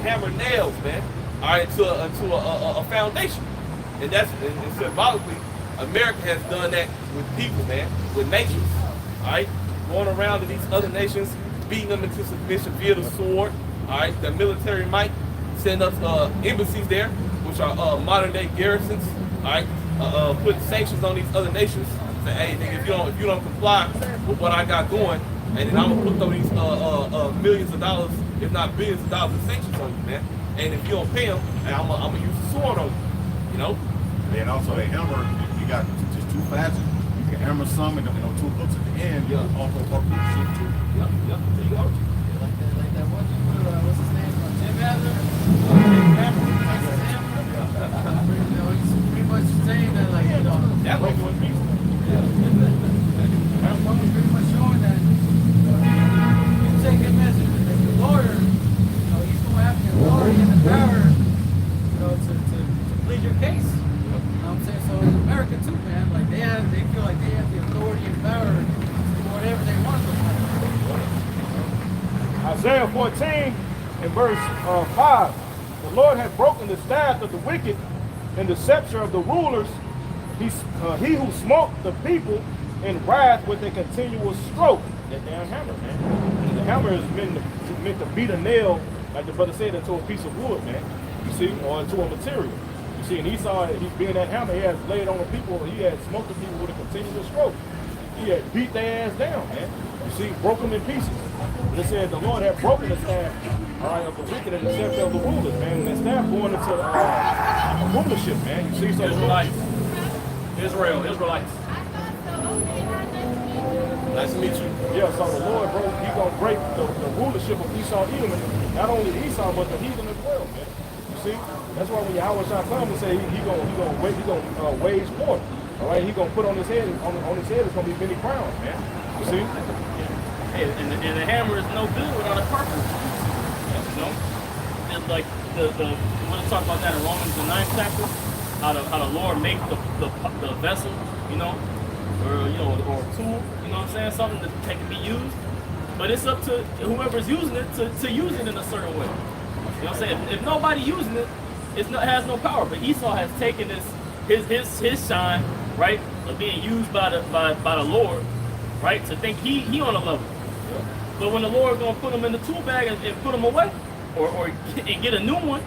hammer nails, man. All right, to a foundation, and and symbolically, America has done that with people, man, with nations. All right, going around to these other nations, beating them into submission via the sword. All right, the military might send us embassies there, which are modern day garrisons. All right, put sanctions on these other nations. Say, hey, nigga, if you don't comply with what I got going, and then I'm gonna put these millions of dollars, if not billions of dollars, in sanctions on you, man. And if you don't pay them, I'm gonna use the sword on you. You know. And also a hammer, you got just two facets. You can hammer some and two hooks at the end. Yeah. Also hook the shit too. Yep. There you go. Like that one dude, what's his name? Jim Adler? You know, he's pretty much saying that, like, you know, That way going peace. that's what he's pretty much showing that, you take him as a lawyer, you know, he's going to have the authority and the power, you know, to plead your case. You know what I'm saying? So in America too, man, like they feel like they have the authority and power to do whatever they want with money. Isaiah 14 and verse 5. The Lord hath broken the staff of the wicked and the scepter of the rulers. He who smote the people in wrath with a continual stroke. That damn hammer, man. The hammer is meant to beat a nail, like the brother said, into a piece of wood, man. You see, or into a material. You see, and Esau, he's being that hammer, he has laid on the people, he had smoked the people with a continual stroke. He had beat their ass down, man. You see, broke them in pieces. It said the Lord had broken the staff, all right, of the wicked and the scepter of the rulers, man. And that staff going into rulership, man. You see, so Israelites. Israelites. Nice to meet you. yeah, so the Lord, bro, he gonna break the rulership of Esau, Edom, and not only Esau, but the heathen as well, man. You see, that's why when Yahweh shall come and say he gonna wage war, all right, he gonna put on his head, on his head is gonna be many crowns, man. You see, Hey, and the hammer is no good without a purpose. You know, and like the when I talk about that in Romans the 9th chapter, how the Lord make the vessel, you know, or or a tool, you know what I'm saying, something that can be used. But it's up to whoever's using it to use it in a certain way. You know what I'm saying? If nobody using it, it has no power. But Esau has taken his shine, right, of being used by the Lord, right, to think he on a level. But when the Lord gonna put him in the tool bag and put him away, or get a new one,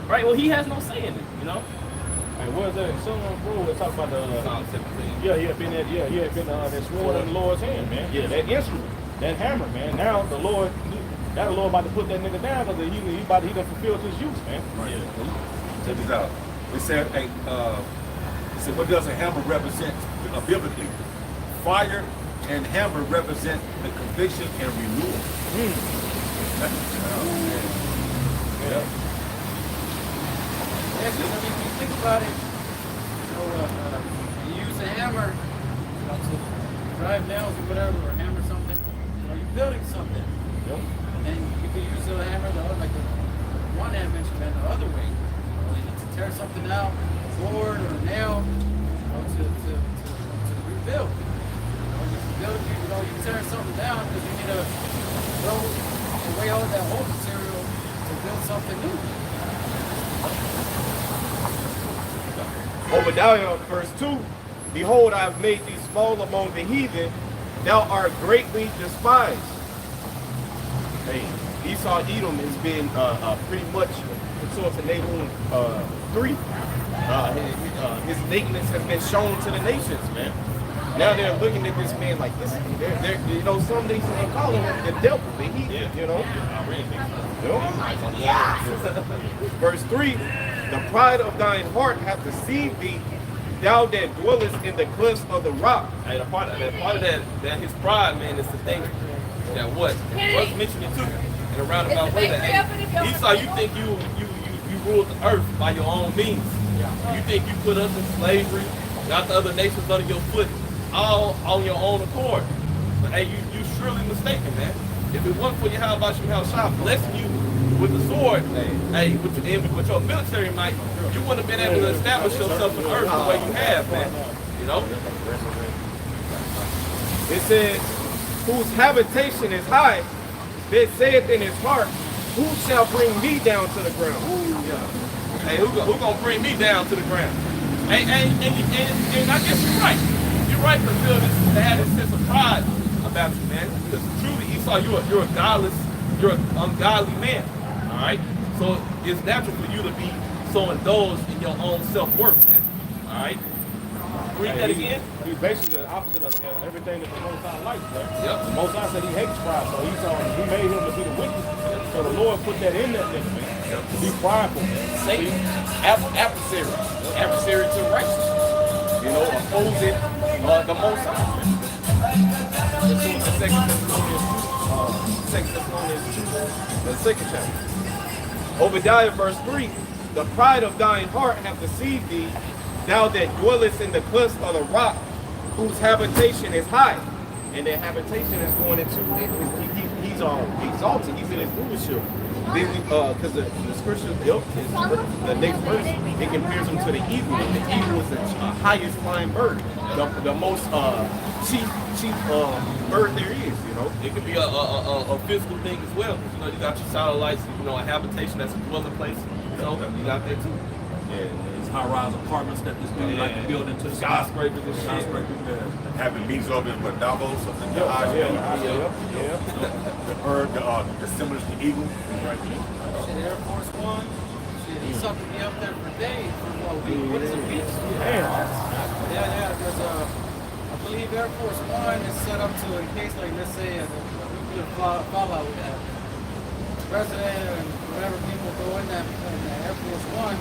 right? Well, he has no say in it, you know. and what is that? Someone bro was talking about the Psalm 17. he had been that sword in the Lord's hand, man. Yeah. That instrument, that hammer, man. Now the Lord about to put that nigga down because he done fulfilled his use, man. Check this out. It said, what does a hammer represent biblically? Fire and hammer represent the conviction and renewal. Yeah. Yeah, 'cause, I mean, if you think about it, you know, you use a hammer, you know, to drive nails or whatever, or hammer something, you know, you're building something. Yep. And you can use the hammer, like the one hand mentioned, and the other way, you know, to tear something out, a board or a nail, you know, to rebuild. You tear something down because you need to throw away all that old material to build something new. Obadiah, verse 2, behold, I have made thee small among the heathen, thou art greatly despised. Hey, Esau Edom has been pretty much put to Nahum 3. His nakedness has been shown to the nations, man. Now they're looking at this man like this. They're you know, some nations are calling him the devil, the heathen, you know. Verse 3, the pride of thine heart hath deceived thee, thou that dwellest in the cliffs of the rock. Hey, the part of that his pride, man, is the thing that what? What's mentioned it too in a roundabout way that hey, Esau, you think you ruled the earth by your own means. You think you put us in slavery, got the other nations under your foot, all on your own accord. But hey, you surely mistaken, man. If it wasn't for Yahweh Shah blessing you with the sword, hey, with your military might, you wouldn't have been able to establish yourself on earth the way you have, man. You know? It says, whose habitation is high, that saith in his heart, who shall bring me down to the ground? Hey, who gonna bring me down to the ground? And I guess you're right. You're right, because to have this sense of pride about you, man. Because truly, Esau, you're a godless, you're an ungodly man. All right. So it's natural for you to be so indulged in your own self-worth, man. All right. Read that again. He's basically the opposite of everything that the Most High likes, man. Yep. The Most High said he hates pride, so he made him to be the wicked. So the Lord put that in that nigga, man. To be prideful. Satan, adversary to righteousness. You know, opposing the Most High. Let's see the Second Thessalonians 2, the second chapter. Obadiah, verse 3, the pride of thine heart hath deceived thee, thou that dwellest in the cliffs of the rock, whose habitation is high. And their habitation is going into, he's exalted, he's in his rulership. Because the scripture, the next verse, it compares him to the eagle. And the eagle is the highest flying bird, the most chief bird there is, you know. It could be a physical thing as well. You know, you got your satellites, you know, a habitation that's a dwelling place. You know, you got that too. Yeah, these high-rise apartments that this dude like to build into the Skyscrapers and shit. skyscrapers. Having meetings over in Davos, something the bird, the semblance of the eagle. Right. Shit, Air Force One. Shit, he's up to be up there for days. For a week. What is a week? Yeah, because I believe Air Force One is set up to, in case, like, let's say, a nuclear fallout would happen. The president and whatever people go in that Air Force One,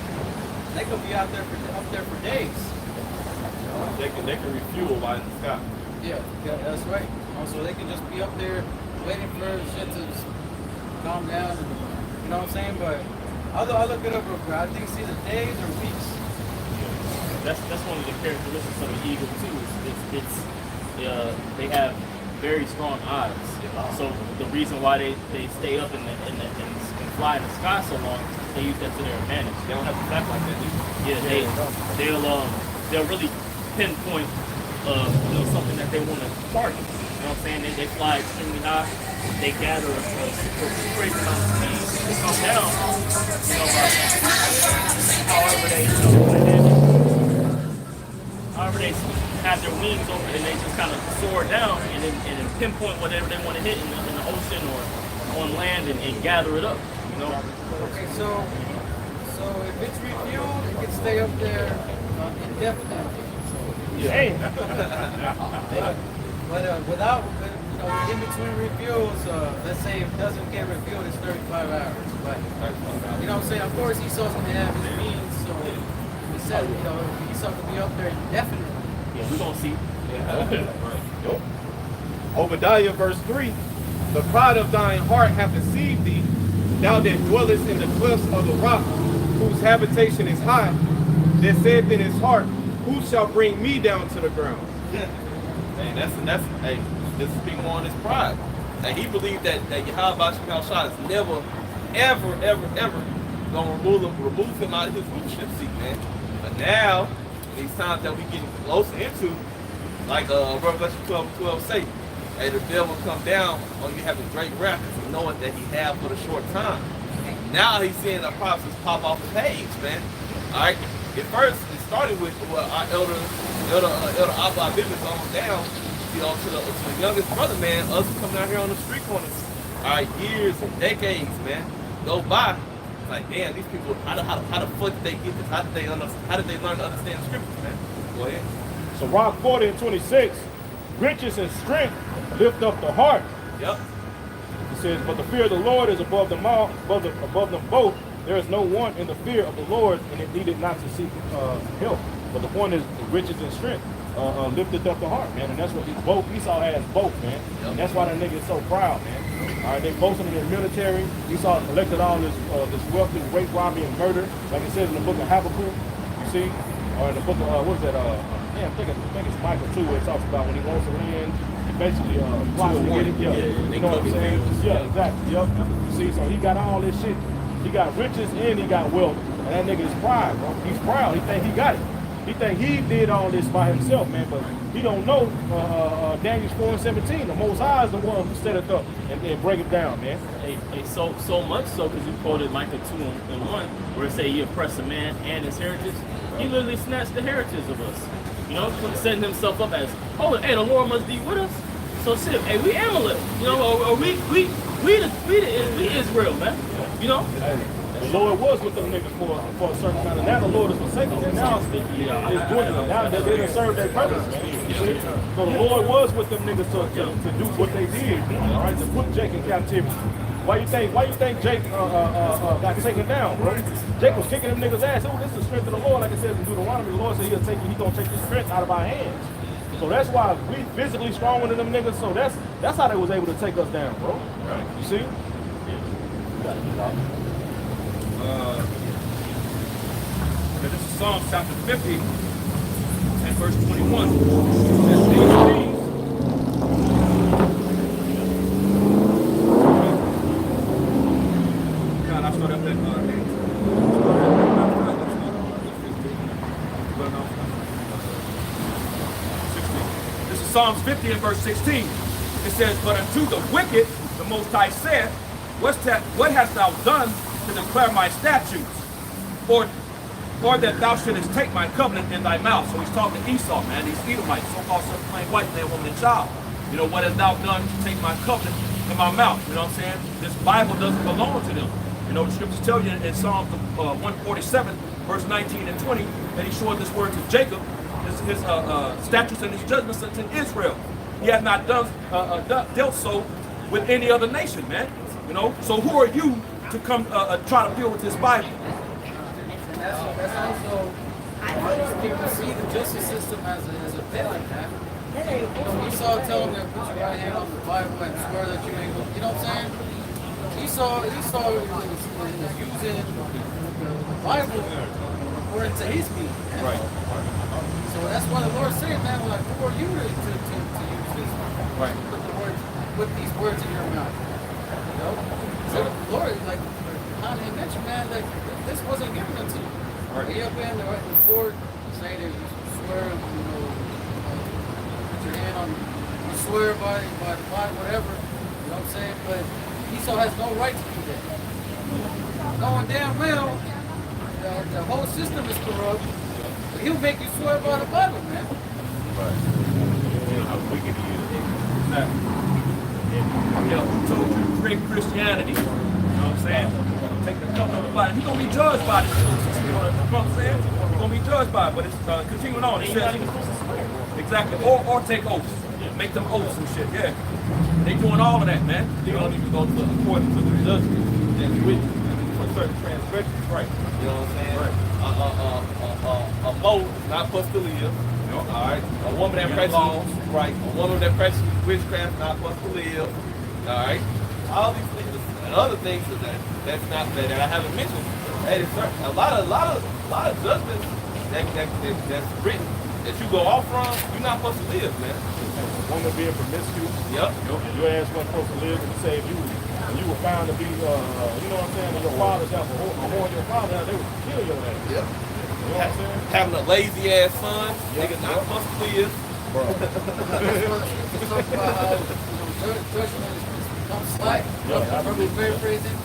they could be up there for days. They can refuel while in the sky. Yeah, that's right. Also, they can just be up there waiting for shit to calm down. You know what I'm saying? But I'll look it up real quick. I think it's either days or weeks. That's one of the characteristics of the eagle too. They have very strong eyes. So the reason why they stay up and fly in the sky so long, they use that to their advantage. They don't have to flap like that, do they? Yeah, they'll really pinpoint something that they want to target. You know what I'm saying? They fly extremely high. They gather a crazy amount of speed. They come down. You know, however they have their wings over, and they just kind of soar down and then pinpoint whatever they want to hit in the ocean or on land and gather it up. You know. Okay, so if it's refueled, it can stay up there indefinitely. But without, in between refuels, let's say if it doesn't get refueled, it's 35 hours. But you know what I'm saying? Of course, Esau's gonna have his means, so he said, Esau could be up there indefinitely. Yeah, we're gonna see. Yep. Obadiah, verse 3, the pride of thine heart hath deceived thee, thou that dwellest in the cliffs of the rock, whose habitation is high, that saith in his heart, who shall bring me down to the ground? Hey, this is speaking more on his pride. And he believed that Yahweh Shah is never, ever gonna remove him out of his rulership seat, man. But now, these times that we getting closer into, like Revelation 12 say, hey, the devil come down on you having great wrath and knowing that he have for a short time. Now he's seeing the prophecies pop off the page, man. All right. At first, it started with our elder Abba Bivens on down, you know, to the youngest brother, man. Us coming out here on the street corners, all right, years and decades, man, go by. It's like, damn, these people, how the fuck did they get this? How did they learn to understand the scriptures, man? Go ahead. So Rock 40 and 26, riches and strength lift up the heart. Yep. It says, but the fear of the Lord is above them all, above them both. There is no want in the fear of the Lord, and it needed not to seek help. But the point is, riches and strength lifted up the heart, man. And that's what Esau has both, man. Yep. And that's why that nigga is so proud, man. All right, they boasting in the military. Esau collected all this wealth, this rape, robbery, and murder, like it says in the book of Habakkuk. You see, or in the book of what is that? I think it's Michael too, where it talks about when he wants to land, he basically plots to get it. Yeah, you know what I'm saying? Yeah, exactly. Yep. You see, so he got all this shit. He got riches and he got wealth. And that nigga is pride, bro. He's proud. He think he got it. He think he did all this by himself, man. But he don't know Daniel 4 and 17. The Most High is the one who set it up and break it down, man. So much so because you quoted Micah 2 and 1, where it say he oppressed a man and his heritage. He literally snatched the heritage of us. You know, setting himself up as, oh, hey, the Lord must be with us. So shit, hey, we Amalek, you know, or we Israel, man. You know? Hey, the Lord was with them niggas for a certain amount of. Now the Lord is forsaken them. Now it's doing it. Now they didn't serve their purpose, man. You see? So the Lord was with them niggas to do what they did, all right, to put Jake in captivity. Why you think Jake got taken down, bro? Jake was kicking them niggas' ass. Oh, this is the strength of the Lord, like it says in Deuteronomy. The Lord said he's gonna take the strength out of our hands. So that's why we physically stronger than them niggas. So that's how they was able to take us down, bro. Right. You see? This is Psalm chapter 50 and verse 21. It says, God, I start up that This is Psalms 50 and verse 16. It says, but unto the wicked, the Most High said, what hast thou done to declare my statutes? Or that thou shouldest take my covenant in thy mouth. So he's talking to Esau, man. These Edomites, so-called plain white man, woman, and child. You know, what hast thou done to take my covenant in my mouth? You know what I'm saying? This Bible doesn't belong to them. You know, the scriptures tell you in Psalm 147, verse 19 and 20, that he showed this word to Jacob, his statutes and his judgments unto Israel. He has not dealt so with any other nation, man. You know, so who are you to come try to deal with this Bible? That's also why people see the justice system as a failing, man. You know, Esau tell them to put your right hand on the Bible and swear that you ain't going. You know what I'm saying? Esau was using the Bible according to his meaning. Right. So that's why the Lord said, man, like, who are you to use this? Right. Put these words in your mouth. You know? So the Lord, like, how they mentioned, man, like, this wasn't given unto you. Right. He up in the court saying that you swear, you know, put your hand on, you swear by the Bible, whatever. You know what I'm saying? But Esau has no right to do that. Knowing damn well the whole system is corrupt, but he'll make you swear by the Bible, man. Right. Yo, who told you to create Christianity? You know what I'm saying? Take the covenant of the Bible. He's going to be judged by this. You know what I'm saying? He's going to be judged by it, but it's continuing on. It says, exactly. Or take oaths. Make them oaths and shit, yeah. They doing all of that, man. They don't even go to according to the judgment that's with for certain transgressions. Right. You know what I'm saying? Right. A mole is not supposed to live. All right. A woman that practices right. A woman that practices witchcraft is not supposed to live. All right. All these things and other things that's not that I haven't mentioned. Hey, a lot of judgments that's written that you go off from. You're not supposed to live, man. A woman being promiscuous. Yep. Your ass wasn't supposed to live, and say if you were found to be, you know what I'm saying, and your father's house, a whore in your father's house, they would kill your ass. Yep. You know what I'm saying? Having a lazy ass son, nigga not supposed to live. Bro. Talk about how, you know, judgment is become slack. I remember paraphrasing.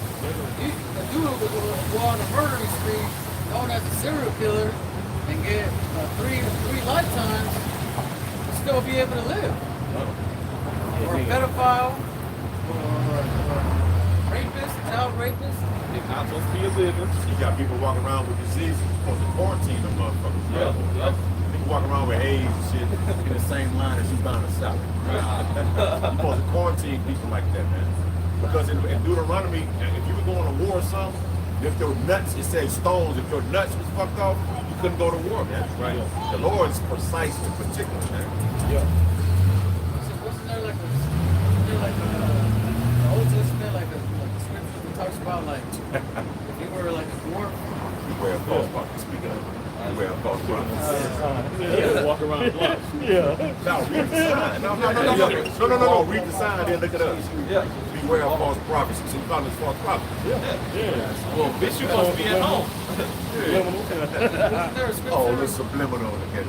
A dude was on a murdering spree, known as a serial killer, and and get three lifetimes, and still be able to live. Or a pedophile, or rapist, child rapist. They're not supposed to be a living. You got people walking around with diseases, you're supposed to quarantine them motherfuckers. Yeah. People walking around with AIDS and shit in the same line as you buying a salad. You're supposed to quarantine people like that, man. Because in Deuteronomy, if you were going to war or something, if your nuts, it says stones, if your nuts was fucked off, you couldn't go to war, man. Right. The Lord is precise and particular, man. Yeah. Wasn't there like the Old Testament, like a scripture that talks about like if you were like a dwarf, Beware of false prophets. Speak up. Beware of false prophets. Yeah, walk around the block. Yeah. No, read the sign. No. Read the sign, then look it up. Yeah. Beware of false prophets. So you call this false prophets. Yeah. Well, bitch, you supposed to be at home. wasn't there a scripture Oh, this subliminal again.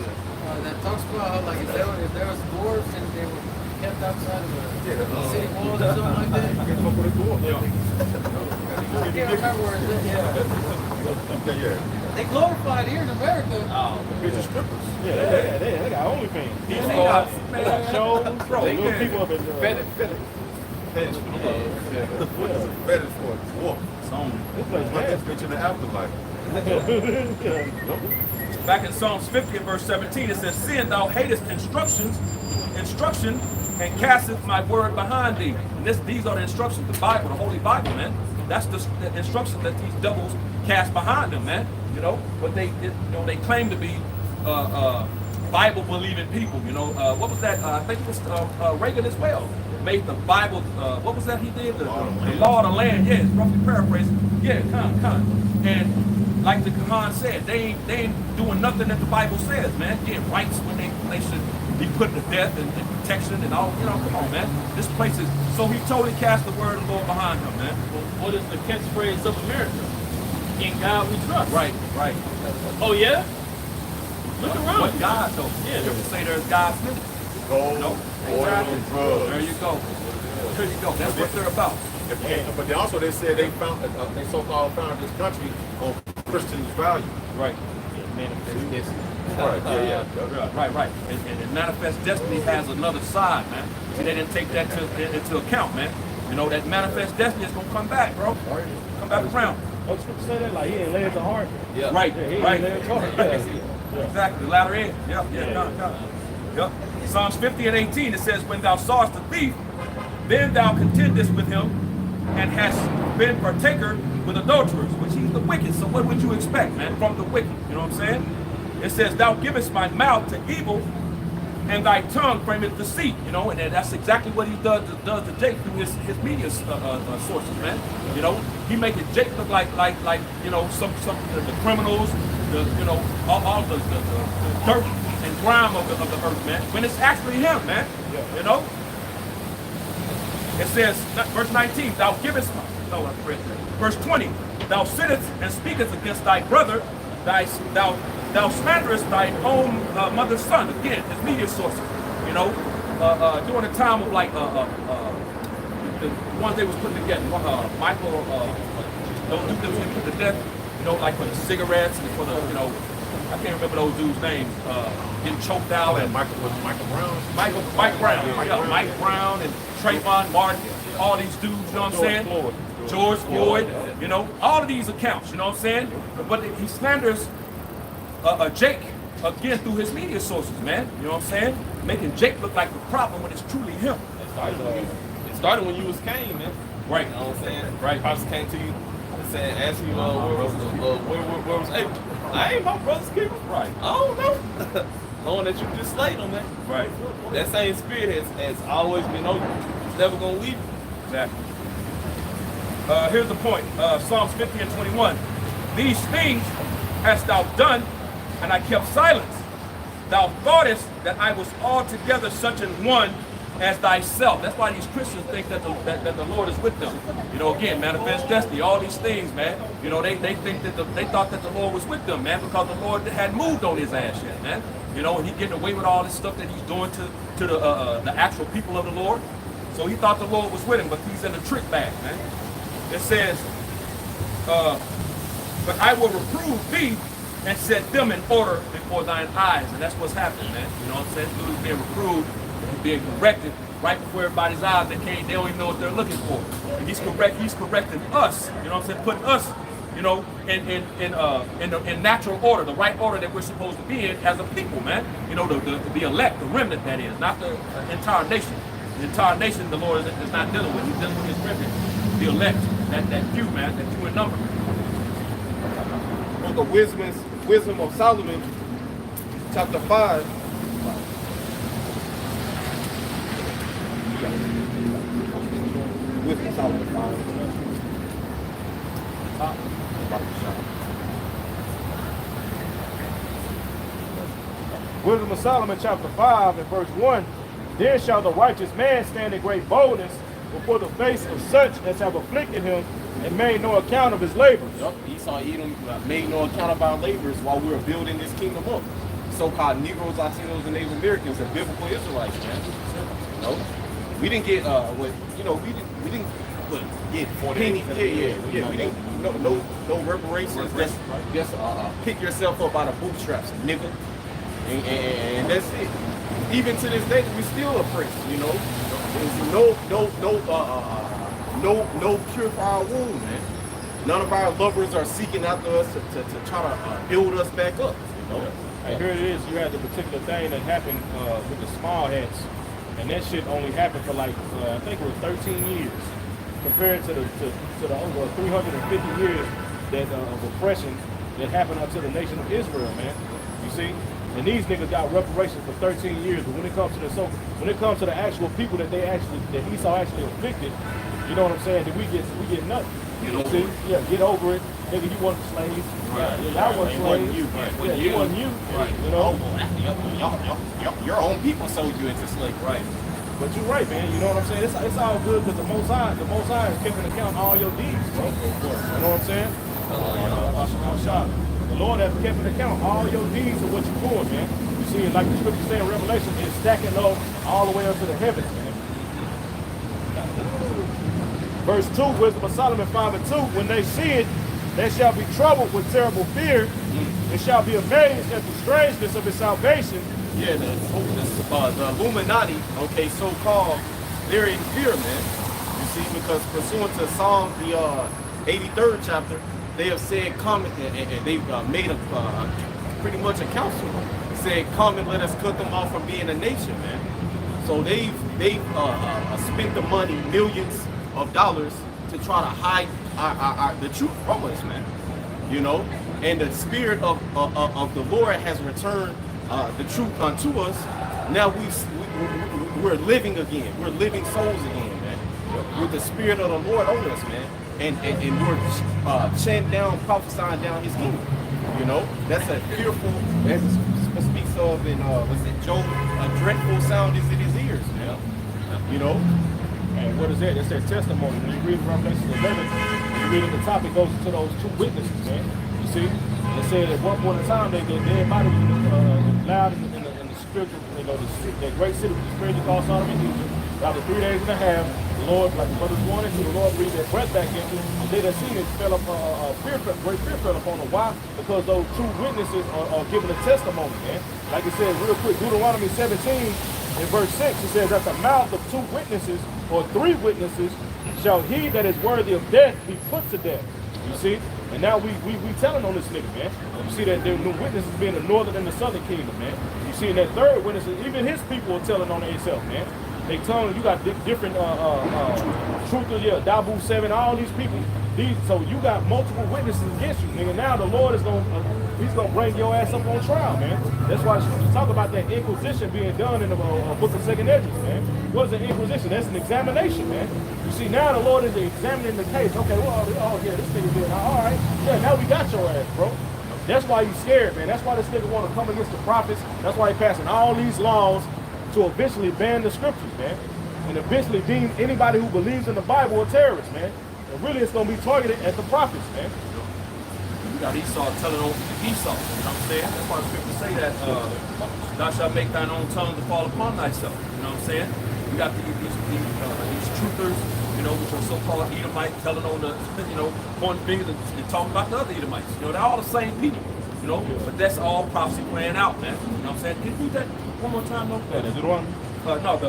that talks about how like if there was dwarves and they were kept outside of the city walls or something like that? I can fuck with a dwarf. I can't remember where it's at. Yeah. They glorified here in America. Here's the strippers. Yeah, they got OnlyFans. They got, They got shows, bro. Little people up in Fetish for a dwarf. This place What nasty. this bitch in the afterlife. Back in Psalms 50 and verse 17, it says, "Seeing thou hatest instruction, and casteth my word behind thee." And these are the instructions, the Bible, the Holy Bible, man. That's the instruction that these devils cast behind them, man. You know, but they claim to be Bible believing people. You know, what was that? I think it was Reagan as well. Made the Bible. What was that he did? The law of the land. Yeah, it's roughly paraphrasing. Yeah, Khan. And like the Quran said, they ain't doing nothing that the Bible says, man. Getting rights when they should be put to death and protection and all. You know, come on, man. This place is so he totally cast the word of the Lord behind him, man. well, what is the catchphrase of America? In God we trust. Right. Oh yeah? Look around. What God though? Yeah. You ever say there's God's name? Gold, No. oil, and drugs. There you go. There you go. That's what they're about. But they also said they found they so-called founded this country on Christians' value. Right. Right. Yeah. Right. And Manifest Destiny has another side, man. See, they didn't take that into account, man. You know, that Manifest Destiny is going to come back, bro. Come back around. Oh, scripture say that like he ain't led to heart. Yeah. Right, Yeah, he ain't right. led to heart. Exactly. The latter end. Yeah. Yep. Psalms 50 and 18, it says, "When thou sawest the thief, then thou contendest with him, and hast been partaker with adulterers," which he's the wicked. So what would you expect, man, from the wicked? You know what I'm saying? It says, "Thou givest my mouth to evil, and thy tongue frameth deceit." You know, and that's exactly what he does to Jake through his media sources, man. You know, he making Jake look like you know some of the criminals, all the dirt and grime of the earth, man. When it's actually him, man. You know. It says, verse 19, "Thou givest no, I read that. Verse 20, "Thou sittest and speakest against thy brother, thou slanderest thine own mother's son." Again, his media sources. You know, during the time of like the ones they was putting together, Michael, those dudes that was getting put to death. You know, like for the cigarettes and for the, you know, I can't remember those dudes' names. Getting choked out and Michael Brown. Mike Brown. Yeah, Mike Brown and Trayvon Martin, all these dudes, you know what I'm saying? George Floyd, you know, all of these accounts, you know what I'm saying? But he slanders Jake, again, through his media sources, man. You know what I'm saying? Making Jake look like the problem when it's truly him. It started when you was Cain, man. Right. You know what I'm saying? Right. Pops came to you and said, ask you where was Abel? I ain't my brother's keeper. Right. I don't know. Knowing that you just slayed him, man. Right. That same spirit has always been on you. It's never gonna leave you. Exactly. Here's the point. Psalms 50 and 21. "These things hast thou done, and I kept silence. Thou thoughtest that I was altogether such an one as thyself." That's why these Christians think that the Lord is with them. You know, again, Manifest Destiny, all these things, man. You know, they think that they thought that the Lord was with them, man, because the Lord had moved on his ass yet, man. You know, and he getting away with all this stuff that he's doing to the actual people of the Lord. So he thought the Lord was with him, but he's in a trick bag, man. It says, "But I will reprove thee and set them in order before thine eyes. And that's what's happening, man. You know what I'm saying? Dude's being reproved, being corrected right before everybody's eyes. They don't even know what they're looking for. And he's correcting us. You know what I'm saying? Putting us, you know, in natural order, the right order that we're supposed to be in as a people, man. You know, the elect, the remnant that is, not the entire nation. The entire nation, the Lord is not dealing with. He's dealing with his remnant, the elect, that few, man, that few in number. Book of Wisdom of Solomon, chapter 5. Wisdom of Solomon 5. Wisdom of Solomon, chapter 5, and verse 1. Then shall the righteous man stand in great boldness before the face of such as have afflicted him and made no account of his labors. Yup, Esau Edom made no account of our labors while we were building this kingdom up. So-called Negroes, Latinos, and Native Americans are biblical Israelites, man. You know, we didn't get we didn't get 40. We didn't no reparations. Just pick yourself up by the bootstraps, nigga. And that's it. Even to this day, we still oppressed. You know, there's no cure for our wound, man. None of our lovers are seeking after us to try to build us back up. You know. And here it is, you had the particular thing that happened with the small hats, and that shit only happened for like, I think it was 13 years, compared to the over 350 years that of oppression that happened unto the nation of Israel, man. You see? And these niggas got reparations for 13 years, but when it comes to the actual people that Esau actually afflicted, you know what I'm saying, that we get nothing. You see? Yeah, get over it. Nigga, you wasn't slaves. Right. Y'all wasn't slaves. You wasn't you. Right. You know? Your own people sold you into slavery. Right. But you're right, man. You know what I'm saying? It's all good because the Most High is keeping account of all your deeds, bro. You know what I'm saying? The Lord has kept an account of all your deeds and what you're doing, man. You see, like the scripture say in Revelation, it's stacking up all the way up to the heavens, man. Verse 2, Wisdom of Solomon 5 and 2, when they see it, they shall be troubled with terrible fear. They shall be amazed at the strangeness of his salvation. Yeah, the Illuminati, okay, so-called, they're in fear, man. You see, because pursuant to Psalm, the 83rd chapter, they have said, come, and they've made pretty much a council. Said, come and let us cut them off from being a nation, man. So they've spent the money, millions of dollars, to try to hide the truth from us, man. You know, and the spirit of the Lord has returned the truth unto us. Now we're living again. We're living souls again, man. With the spirit of the Lord on us, man. And we're chanting down, prophesying down his kingdom. You know, that's a fearful, as it speaks of in, what's it, Job, a dreadful sound is in his ears, man. You know? And what is that? It's that testimony. When you read Revelation 11, when you read at the top, it goes into those two witnesses, man. You see? They said at one point in time, everybody was loud in the spiritual, you know, that great city, which is crazy called Sodom and Egypt. After 3 days and a half, the Lord, like the brothers wanted to, the Lord breathed their breath back into them. And they that seen it fell up, great fear fell upon them. Why? Because those two witnesses are giving a testimony, man. Like it says real quick, Deuteronomy 17, in verse 6, it says, at the mouth of 2 witnesses or 3 witnesses shall he that is worthy of death be put to death. You see? And now we telling on this nigga, man. You see that the witnesses being the northern and the southern kingdom, man. You see in that third witness, even his people are telling on themselves, man. They telling you got different Truther, yeah, Dabu 7, all these people. So you got multiple witnesses against you, nigga. Now the Lord is he's gonna bring your ass up on trial, man. That's why you talk about that inquisition being done in the book of 2nd Esdras, man. What is an inquisition? That's an examination, man. You see, now the Lord is examining the case. Okay, well, oh yeah, this nigga did. All right, yeah, now we got your ass, bro. That's why he's scared, man. That's why this nigga want to come against the prophets. That's why he's passing all these laws to eventually ban the scriptures, man, and eventually deem anybody who believes in the Bible a terrorist, man. And really, it's gonna be targeted at the prophets, man. You got Esau telling on Esau. You know what I'm saying? That's why the scriptures say that thou shalt make thine own tongue to fall upon thyself. You know what I'm saying? You got these truthers, you know, which are so-called Edomites, telling on the, you know, pointing fingers and talking about the other Edomites. You know, they're all the same people. You know, but that's all prophecy playing out, man. You know what I'm saying? Can you read that one more time, though? Yeah, Deuteronomy. No, the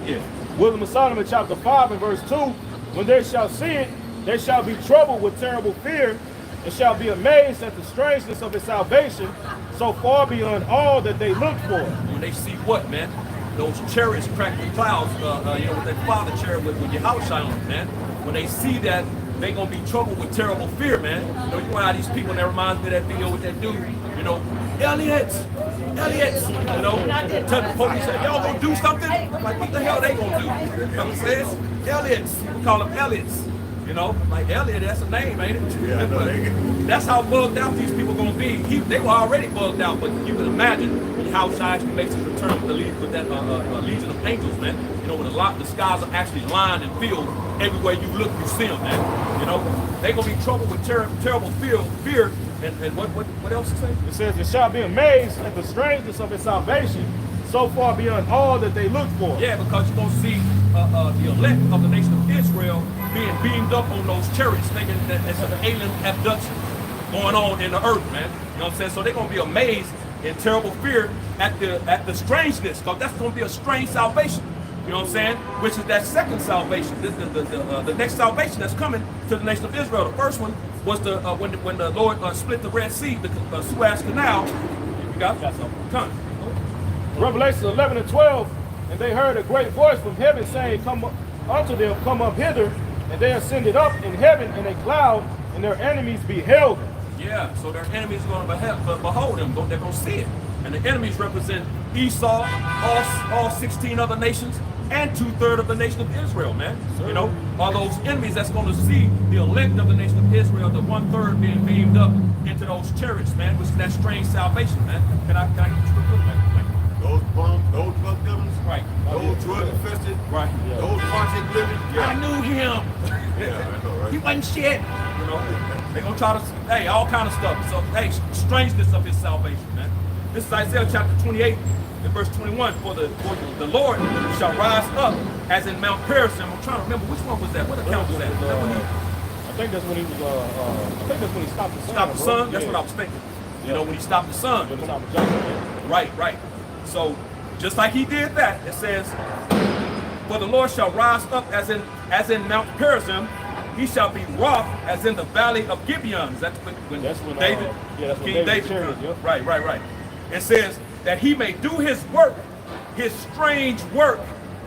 yeah. Wisdom of Solomon, chapter 5 and verse 2. When they shall see it, they shall be troubled with terrible fear, and shall be amazed at the strangeness of his salvation, so far beyond all that they looked for. When they see what, man? Those chariots crack the clouds, you know, with that father chariot with Yahushua on it, man. When they see that, they gonna be troubled with terrible fear, man. You know, you know how these people, and that reminds me of that video with that dude, you know, Elliot, you know, tell the police, y'all gonna do something? Like, what the hell they gonna do? You know what I'm saying? Elliot's, we call them Elliot's. You know, like Elliot, that's a name, ain't it? Yeah, I know they That's how bugged out these people gonna be. They were already bugged out, but you can imagine how Shai makes his return with that legion of angels, man. You know, when the skies are actually lined and filled, everywhere you look, you see them, man. You know, they gonna be troubled with terrible fear. And what else is saying? It says, it shall be amazed at the strangeness of his salvation, so far beyond all that they looked for. Yeah, because you're gonna see the elect of the nation of Israel being beamed up on those chariots, thinking that there's an alien abduction going on in the earth, man. You know what I'm saying? So they're gonna be amazed in terrible fear at the strangeness, because that's gonna be a strange salvation. You know what I'm saying? Which is that second salvation, the next salvation that's coming to the nation of Israel. The first one was when the Lord split the Red Sea, the Suez Canal. You got something? Come. Revelation 11 and 12, and they heard a great voice from heaven saying, come unto them, come up hither, and they ascended up in heaven in a cloud, and their enemies beheld them. Yeah, so their enemies are going to behold them. They're going to see it. And the enemies represent Esau, all 16 other nations, and 2/3 of the nation of Israel, man. You know, are those enemies that's going to see the elect of the nation of Israel, the 1/3 being beamed up into those chariots, man, which is that strange salvation, man. Can I get you a quick, man? Those bums, those drug dealers, Right. those drug infested, Right. Yeah. those project living. I knew him. Yeah, I know, right? He wasn't shit. You know, they're going to try to, hey, all kind of stuff. So, hey, strangeness of his salvation, man. This is Isaiah chapter 28 and verse 21. For the Lord shall rise up as in Mount Perazim. I'm trying to remember, which one was that? What account was that? Was that when he I think that's when he was, I think that's when he stopped the sun. stopped the bro. sun? That's Yeah. what I was thinking. You know, when he stopped the sun. When he stopped the sun. Right. So, just like he did that, it says, for the Lord shall rise up as in Mount Perazim, he shall be wroth as in the valley of Gibeon. That's when That's when, David, that's when King David David. chariot, yep. Right. It says that he may do his work, his strange work,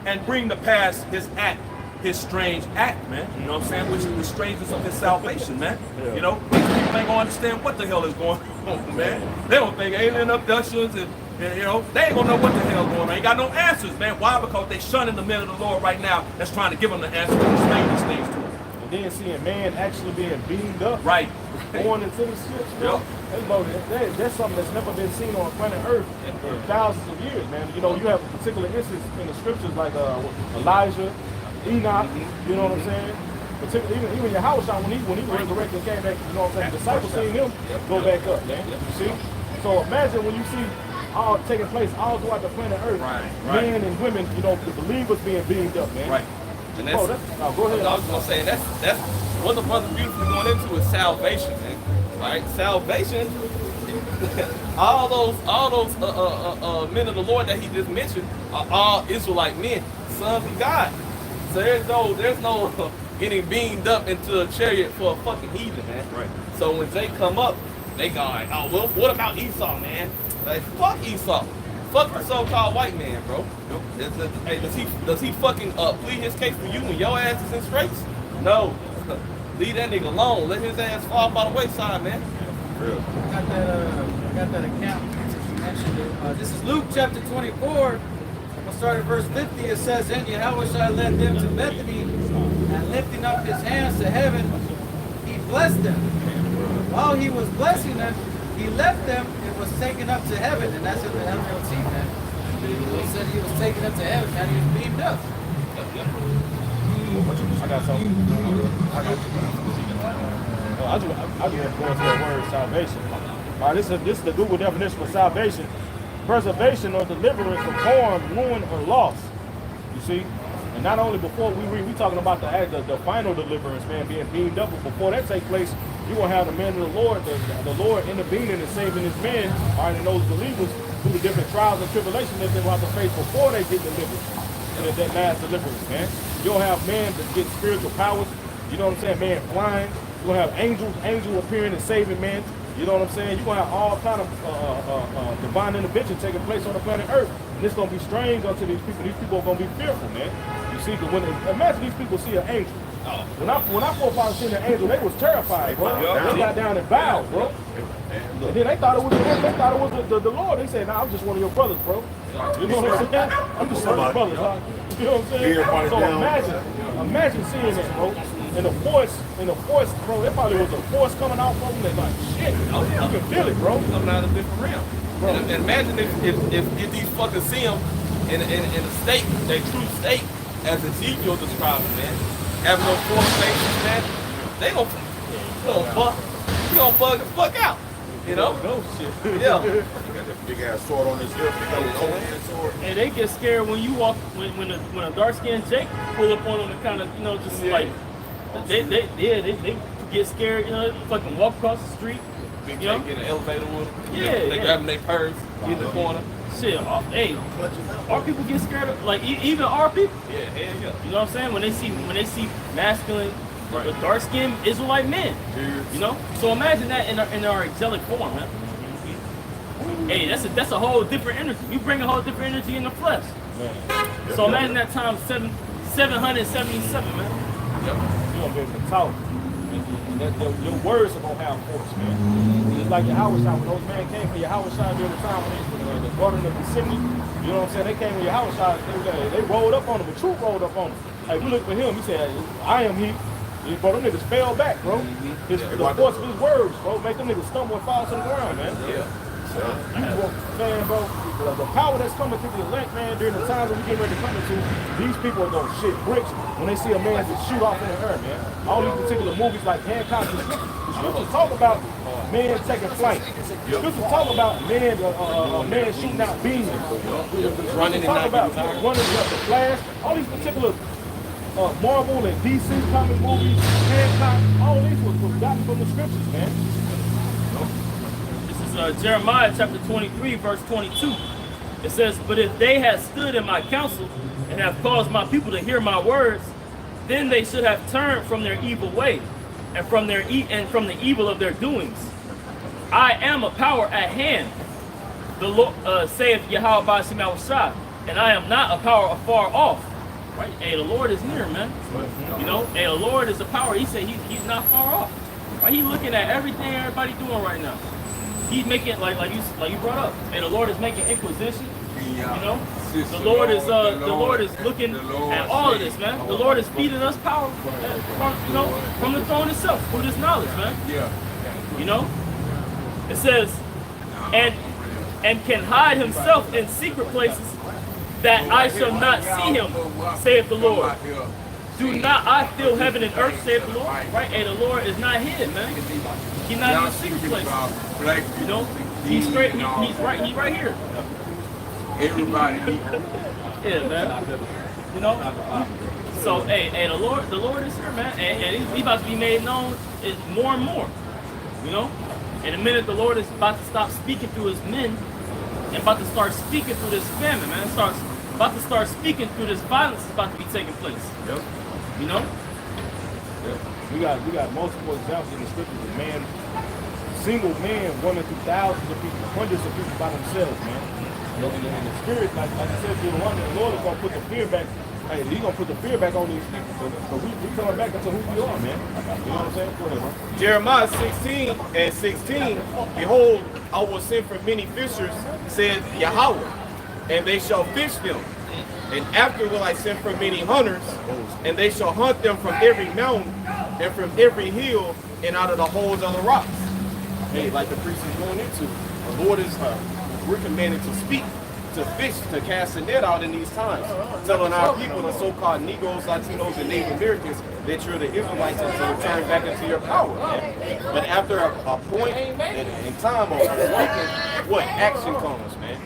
and bring to pass his act, his strange act, man. You know what I'm saying? Which is the strangeness of his salvation, man. Yeah. You know, people ain't gonna understand what the hell is going on, man. They don't think alien abductions and you know, they ain't gonna know what the hell going on. They ain't got no answers, man. Why? Because they shunning the men of the Lord right now that's trying to give them the answers and explain these things to them. And then seeing man actually being beamed up, Right. going into the ships, Yep. that's something that's never been seen on planet Earth in thousands of years, man. You know, you have a particular instance in the scriptures like Elijah, Enoch, you know what I'm saying? Particularly even Yahushua when he resurrected and came back, you know what I'm saying? The disciples seen him go back up, man. You see? So imagine when you see all taking place all throughout the planet Earth, Right. men and women, you know, the believers being beamed up, man. Right. And Oh, that's, go ahead. I was gonna say that's what the brother beautifully going into is salvation, man. Right? Salvation. all those men of the Lord that he just mentioned are all Israelite men, sons of God. So there's no getting beamed up into a chariot for a fucking heathen, man. Right. So when they come up, they go like, oh well, what about Esau, man? Like fuck Esau. Fuck the so-called white man, bro. Hey, does he fucking plead his case for you when your ass is in straits? No. Leave that nigga alone. Let his ass fall by the wayside, man. I got that account. You mentioned it. This is Luke chapter 24. We'll start at verse 50. It says, "And Yahushua led them to Bethany, and lifting up his hands to heaven, he blessed them. While he was blessing them, he left them and was taken up to heaven." And that's in the LLT, man. He said he was taken up to heaven and he was beamed up. I got something. I just have to go into that word salvation. All right, this is the Google definition for salvation: preservation or deliverance from harm, ruin, or loss. You see, And not only before we read, we talking about the final deliverance, man, being beamed up. But before that take place, you gonna have the man of the Lord, the Lord intervening and saving his men, all right, and those believers through the different trials and tribulations that they will have to face before they get delivered. And that last deliverance, man. You'll have men that get spiritual powers. You know what I'm saying? Man flying. You're gonna have angels appearing and saving men. You know what I'm saying? You're gonna have all kind of divine intervention taking place on the planet Earth. And it's gonna be strange unto these people. These people are gonna be fearful, man. You see, because imagine these people see an angel. When our forefathers seen an angel, they was terrified, bro. They got down and bowed, bro. And then they thought it was the Lord. They said, "Nah, I'm just one of your brothers, bro." You know what I'm saying? I'm just one of your brothers, huh? You know what I'm saying? So imagine seeing that, bro. And the force, bro, it probably was a force coming out from them. Like, shit, you can feel it, bro. Coming out of a different realm. And imagine if these fuckers see them in a state, their true state, as Ezekiel describes it, man. Having those four faces, man. They gonna bug the fuck out. You know? No shit. Yeah. He got that big ass sword on his hip. He got his own hand sword. And they get scared when you walk, when a dark-skinned Jake pull up on them and kind of, you know, just like, they get scared, you know, fucking walk across the street. Big You know? Jake get an elevator with them. Yeah, They yeah. grabbing their purse, get in the corner. Shit, hey, our people get scared of, like, even our people. Yeah, hell yeah. You know what I'm saying? When they see masculine, dark-skinned Israelite men. You know? So imagine that in our angelic form, man. Hey, that's a whole different energy. You bring a whole different energy in the flesh. Man. So imagine that times 777, man. You're gonna be able to talk. And your words are gonna have force, man. It's like Yahweh Shai, when those men came for Yahweh Shai during the time when they brought in the Mississippi, you know what I'm saying? They came with Yahweh Shai, they rolled up on him, the truth rolled up on him. Hey, we looked for him, he said, I am he. Bro, them niggas fell back, bro. The force of his words, bro, make them niggas stumble and fall to the ground, man. Yeah. Man, bro, the power that's coming to the elect, man, during the times that we get ready to come into, these people are gonna shit bricks when they see a man just shoot off in the air, man. All these particular movies like Hancock, the scriptures talk about men taking flight. The scriptures talk about men shooting out beams. Running and talk not about getting running up the Flash. All these particular Marvel and DC comic movies, Hancock, all these was gotten from the scriptures, man. Jeremiah chapter 23, verse 22. It says, but if they had stood in my counsel and have caused my people to hear my words, then they should have turned from their evil way and from the evil of their doings. I am a power at hand, the Lord saith Yahweh Ba'ashem Yahushua, and I am not a power afar off. Right? Hey, the Lord is near, man. You know, hey, the Lord is a power. He said he's not far off. Right? He's looking at everything everybody doing right now. He's making like you brought up. And the Lord is making inquisition. You know, the Lord is looking at all of this, man. The Lord is feeding us power from the throne itself through this knowledge, man. Yeah. You know, it says, and can hide himself in secret places, that I shall not see him, saith the Lord. Do not I fill heaven and earth, saith the Lord? Right? And the Lord is not hidden, man. He's not in the secret place. You know, he's straight. He's right here. Everybody. Yeah, man. You know. So, hey, the Lord is here, man, and he's about to be made known more and more. You know, in a minute, the Lord is about to stop speaking through his men and about to start speaking through this famine, man. About to start speaking through this violence is about to be taking place. Yep. You know. Yeah. We got multiple examples in the scriptures of man, single man running through thousands of people, hundreds of people by themselves, man. And the spirit, like I said, the Lord is gonna put the fear back. Hey, he's gonna put the fear back on these people. So we coming back into who we are, man. You know what I'm saying? Go ahead, bro. Jeremiah 16:16, behold, I will send for many fishers, said Yahweh, and they shall fish them. And after will I send for many hunters, and they shall hunt them from every mountain and from every hill and out of the holes of the rocks. Hey, like the priest is going into, the Lord is we're commanded to speak, to fish, to cast a net out in these times, telling our people, the so-called Negroes, Latinos, and Native Americans, that you're the Israelites and to return back into your power. Man. But after a point in time of awakening, what action comes, man?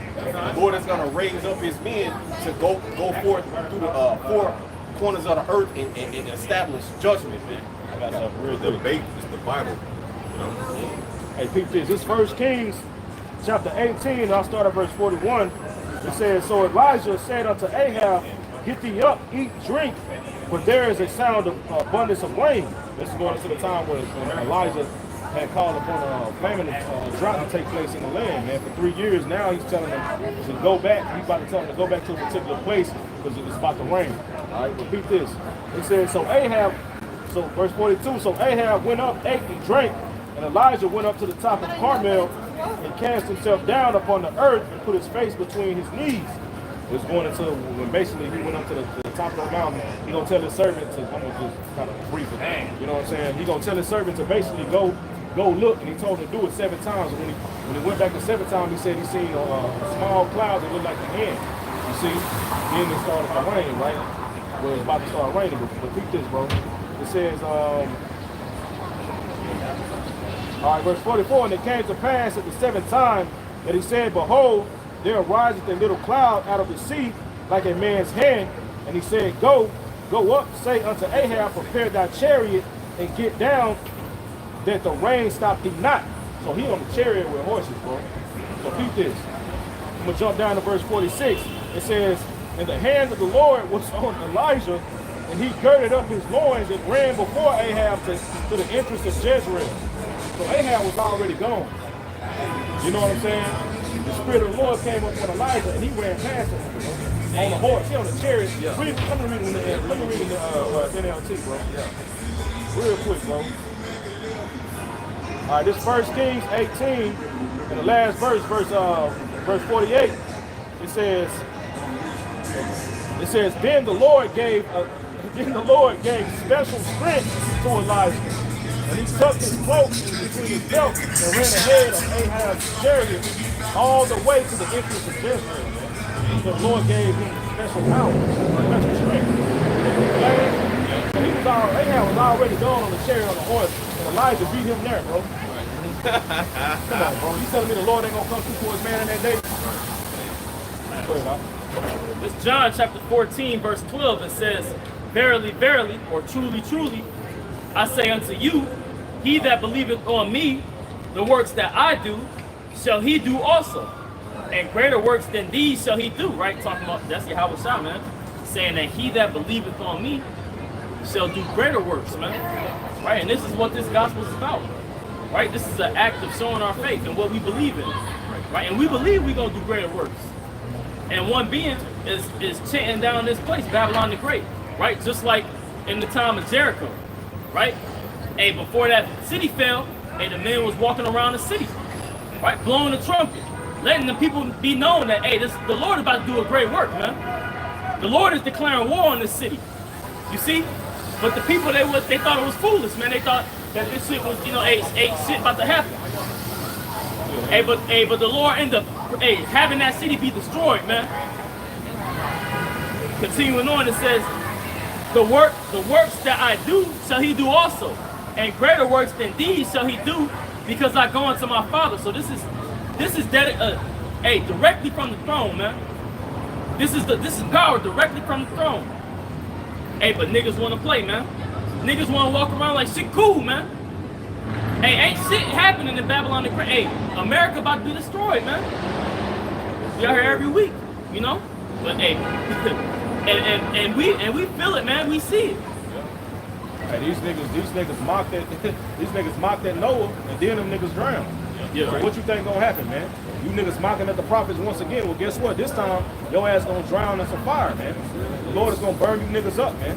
The Lord is going to raise up his men to go forth through the corners of the earth and establish judgment, man. I got something real The good. debate is the Bible. You know? Hey, peep this. This 1 Kings chapter 18, I'll start at verse 41. It says, So Elijah said unto Ahab, Get thee up, eat, drink, for there is a sound of abundance of rain. This is going into the time when Elijah had called upon a famine, drought to take place in the land, man. For 3 years now, he's telling them to go back. He's about to tell them to go back to a particular place because it's about to rain. All right, repeat this. It says, so verse 42, so Ahab went up, ate and drank, and Elijah went up to the top of Carmel and cast himself down upon the earth and put his face between his knees. It was going into when basically he went up to the top of the mountain. He gonna tell his servant to, I'm gonna just kind of brief it. You know what I'm saying? He gonna tell his servant to basically go look, and he told him to do it 7 times. And when he went back the 7th time, he said he seen a small cloud that looked like a hand. You see? Then it started to rain, right? Well, it's about to start raining, but keep this, bro. It says, all right, verse 44, and it came to pass at the 7th time that he said, Behold, there ariseth a little cloud out of the sea like a man's hand. And he said, Go up, say unto Ahab, prepare thy chariot and get down, that the rain stop thee not. So he on the chariot with horses, bro. So keep this. I'm gonna jump down to verse 46. It says, And the hand of the Lord was on Elijah, and he girded up his loins and ran before Ahab to the entrance of Jezreel. So Ahab was already gone. You know what I'm saying? The Spirit of the Lord came up on Elijah, and he ran past him on the horse. He on the chariot. Yeah. Let me read in the NLT, bro. Yeah. Real quick, bro. All right, this 1 Kings 18, and the last verse 48. It says, Then the Lord gave special strength to Elijah. And he tucked his cloak between his belt and ran ahead of Ahab's chariot all the way to the entrance of Jezreel. The Lord gave him special power, special strength. Ahab was already gone on the chariot on the horse, and Elijah beat him there, bro. Come on, bro. You telling me the Lord ain't gonna come through for his man in that day? Go ahead, Doc. This John chapter 14, verse 12, it says, Verily, verily, or truly, truly, I say unto you, he that believeth on me, the works that I do, shall he do also. And greater works than these shall he do, right? Talking about, that's Yahweh Shah, man. Saying that he that believeth on me shall do greater works, man. Right? And this is what this gospel is about. Right? This is an act of showing our faith and what we believe in. Right? And we believe we're going to do greater works. And one being is chanting down this place, Babylon the Great. Right? Just like in the time of Jericho. Right? Hey, before that city fell, hey, the man was walking around the city. Right? Blowing the trumpet. Letting the people be known that, hey, the Lord is about to do a great work, man. The Lord is declaring war on this city. You see? But the people, they thought it was foolish, man. They thought that this shit was, hey, shit about to happen. But the Lord ended up, having that city be destroyed, man. Continuing on, it says, the works that I do shall he do also, and greater works than these shall he do, because I go unto my Father. So this is directly from the throne, man. This is power directly from the throne. Hey, but niggas want to play, man. Niggas want to walk around like shit cool, man. Hey, ain't shit happening in Babylon the Great. Hey, America about to be destroyed, man. We out here every week, you know. But hey, and we feel it, man. We see it. Hey, these niggas mocked at Noah, and then them niggas drowned. Yeah, So right. what you think gonna happen, man? You niggas mocking at the prophets once again. Well, guess what? This time, your ass gonna drown in some fire, man. The Lord is gonna burn you niggas up, man.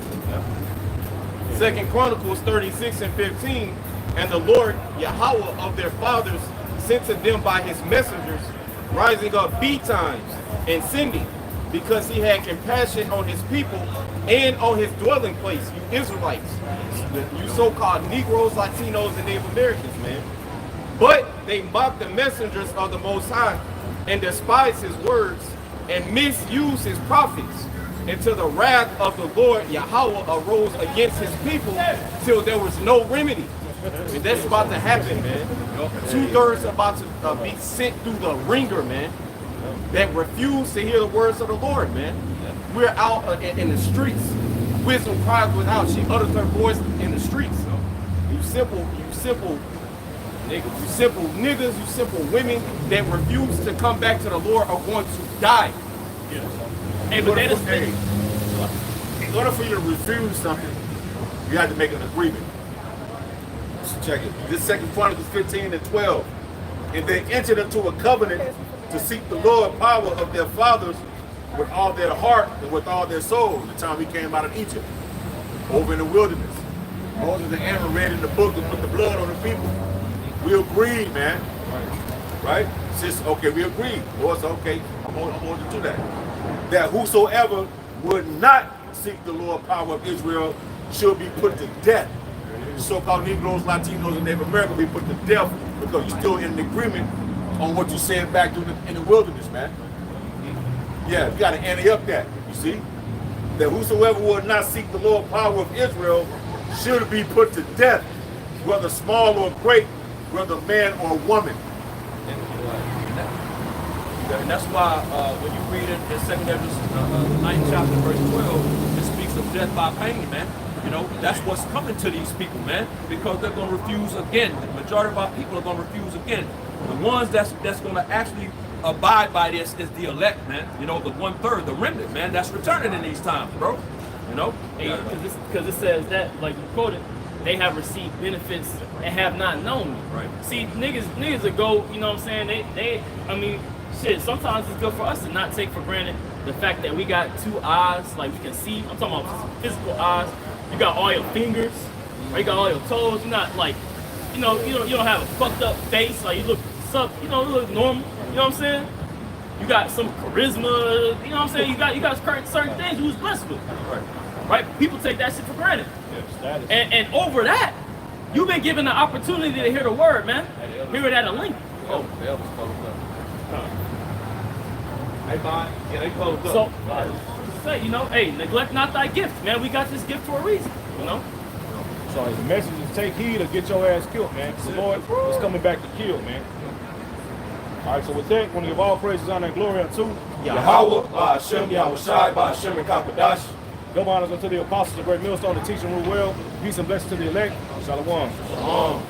2 Chronicles 36 and 15, and the Lord Yahweh of their fathers sent to them by his messengers, rising up betimes and sending, because he had compassion on his people and on his dwelling place, you Israelites, you so-called Negroes, Latinos, and Native Americans, man. But they mocked the messengers of the Most High and despised his words and misused his prophets, until the wrath of the Lord Yahweh arose against his people till there was no remedy. And that's about to happen, man. 2/3 about to be sent through the ringer, man, that refuse to hear the words of the Lord, man. We're out in the streets Wisdom cries without. She utters her voice in the streets. You simple niggas, you simple women that refuse to come back to the Lord are going to die. Hey, but that is In order for you to refuse something, you have to make an agreement. Check it. This 2 Chronicles 15:12. And they entered into a covenant to seek the Lord power of their fathers with all their heart and with all their soul the time we came out of Egypt, over in the wilderness. Moses and Aaron read in the book to put the blood on the people. We agreed, man. Right? Sis, okay, we agreed. Lord said, okay, I'm going to do that. That whosoever would not seek the Lord power of Israel should be put to death. So-called Negroes, Latinos, and Native Americans be put to death because you're still in agreement on what you said back in the wilderness, man. Yeah, you got to ante up that, you see? That whosoever would not seek the Lord power of Israel should be put to death, whether small or great, whether man or woman. And that's why when you read it in 2 Ezra, 9th chapter, verse 12, it speaks of death by pain, man. You know, that's what's coming to these people, man, because they're going to refuse again. The majority of our people are going to refuse again. The ones that's going to actually abide by this is the elect, man. You know, the 1/3, the remnant, man, that's returning in these times, bro. You know? because it says that, like you quoted, they have received benefits and have not known me. Right. See, niggas that go, you know what I'm saying? I mean, shit, sometimes it's good for us to not take for granted the fact that we got two eyes, like we can see. I'm talking about physical eyes. You got all your fingers, or you got all your toes. You're not like, you don't have a fucked up face. Like you look you look normal. You know what I'm saying? You got some charisma. You know what I'm saying? You got certain things you was blessed with. Right? People take that shit for granted. And over that, you've been given the opportunity to hear the word, man. Hear it at a link. Oh, the elbows closed up. Hey, Bond. Yeah, they closed up. So, say, hey, neglect not thy gift, man. We got this gift for a reason, So the message is take heed or get your ass killed, man. The Lord is coming back to kill, man. All right, so with that, want to give all praises, honor, and glory unto Yahweh, Ba'ashem, Yahushai, Ba'ashem, and Kakadash. double honors unto the apostles, the great millstone, the teaching rule well. Peace and blessings to the elect. Shalom. Shalom.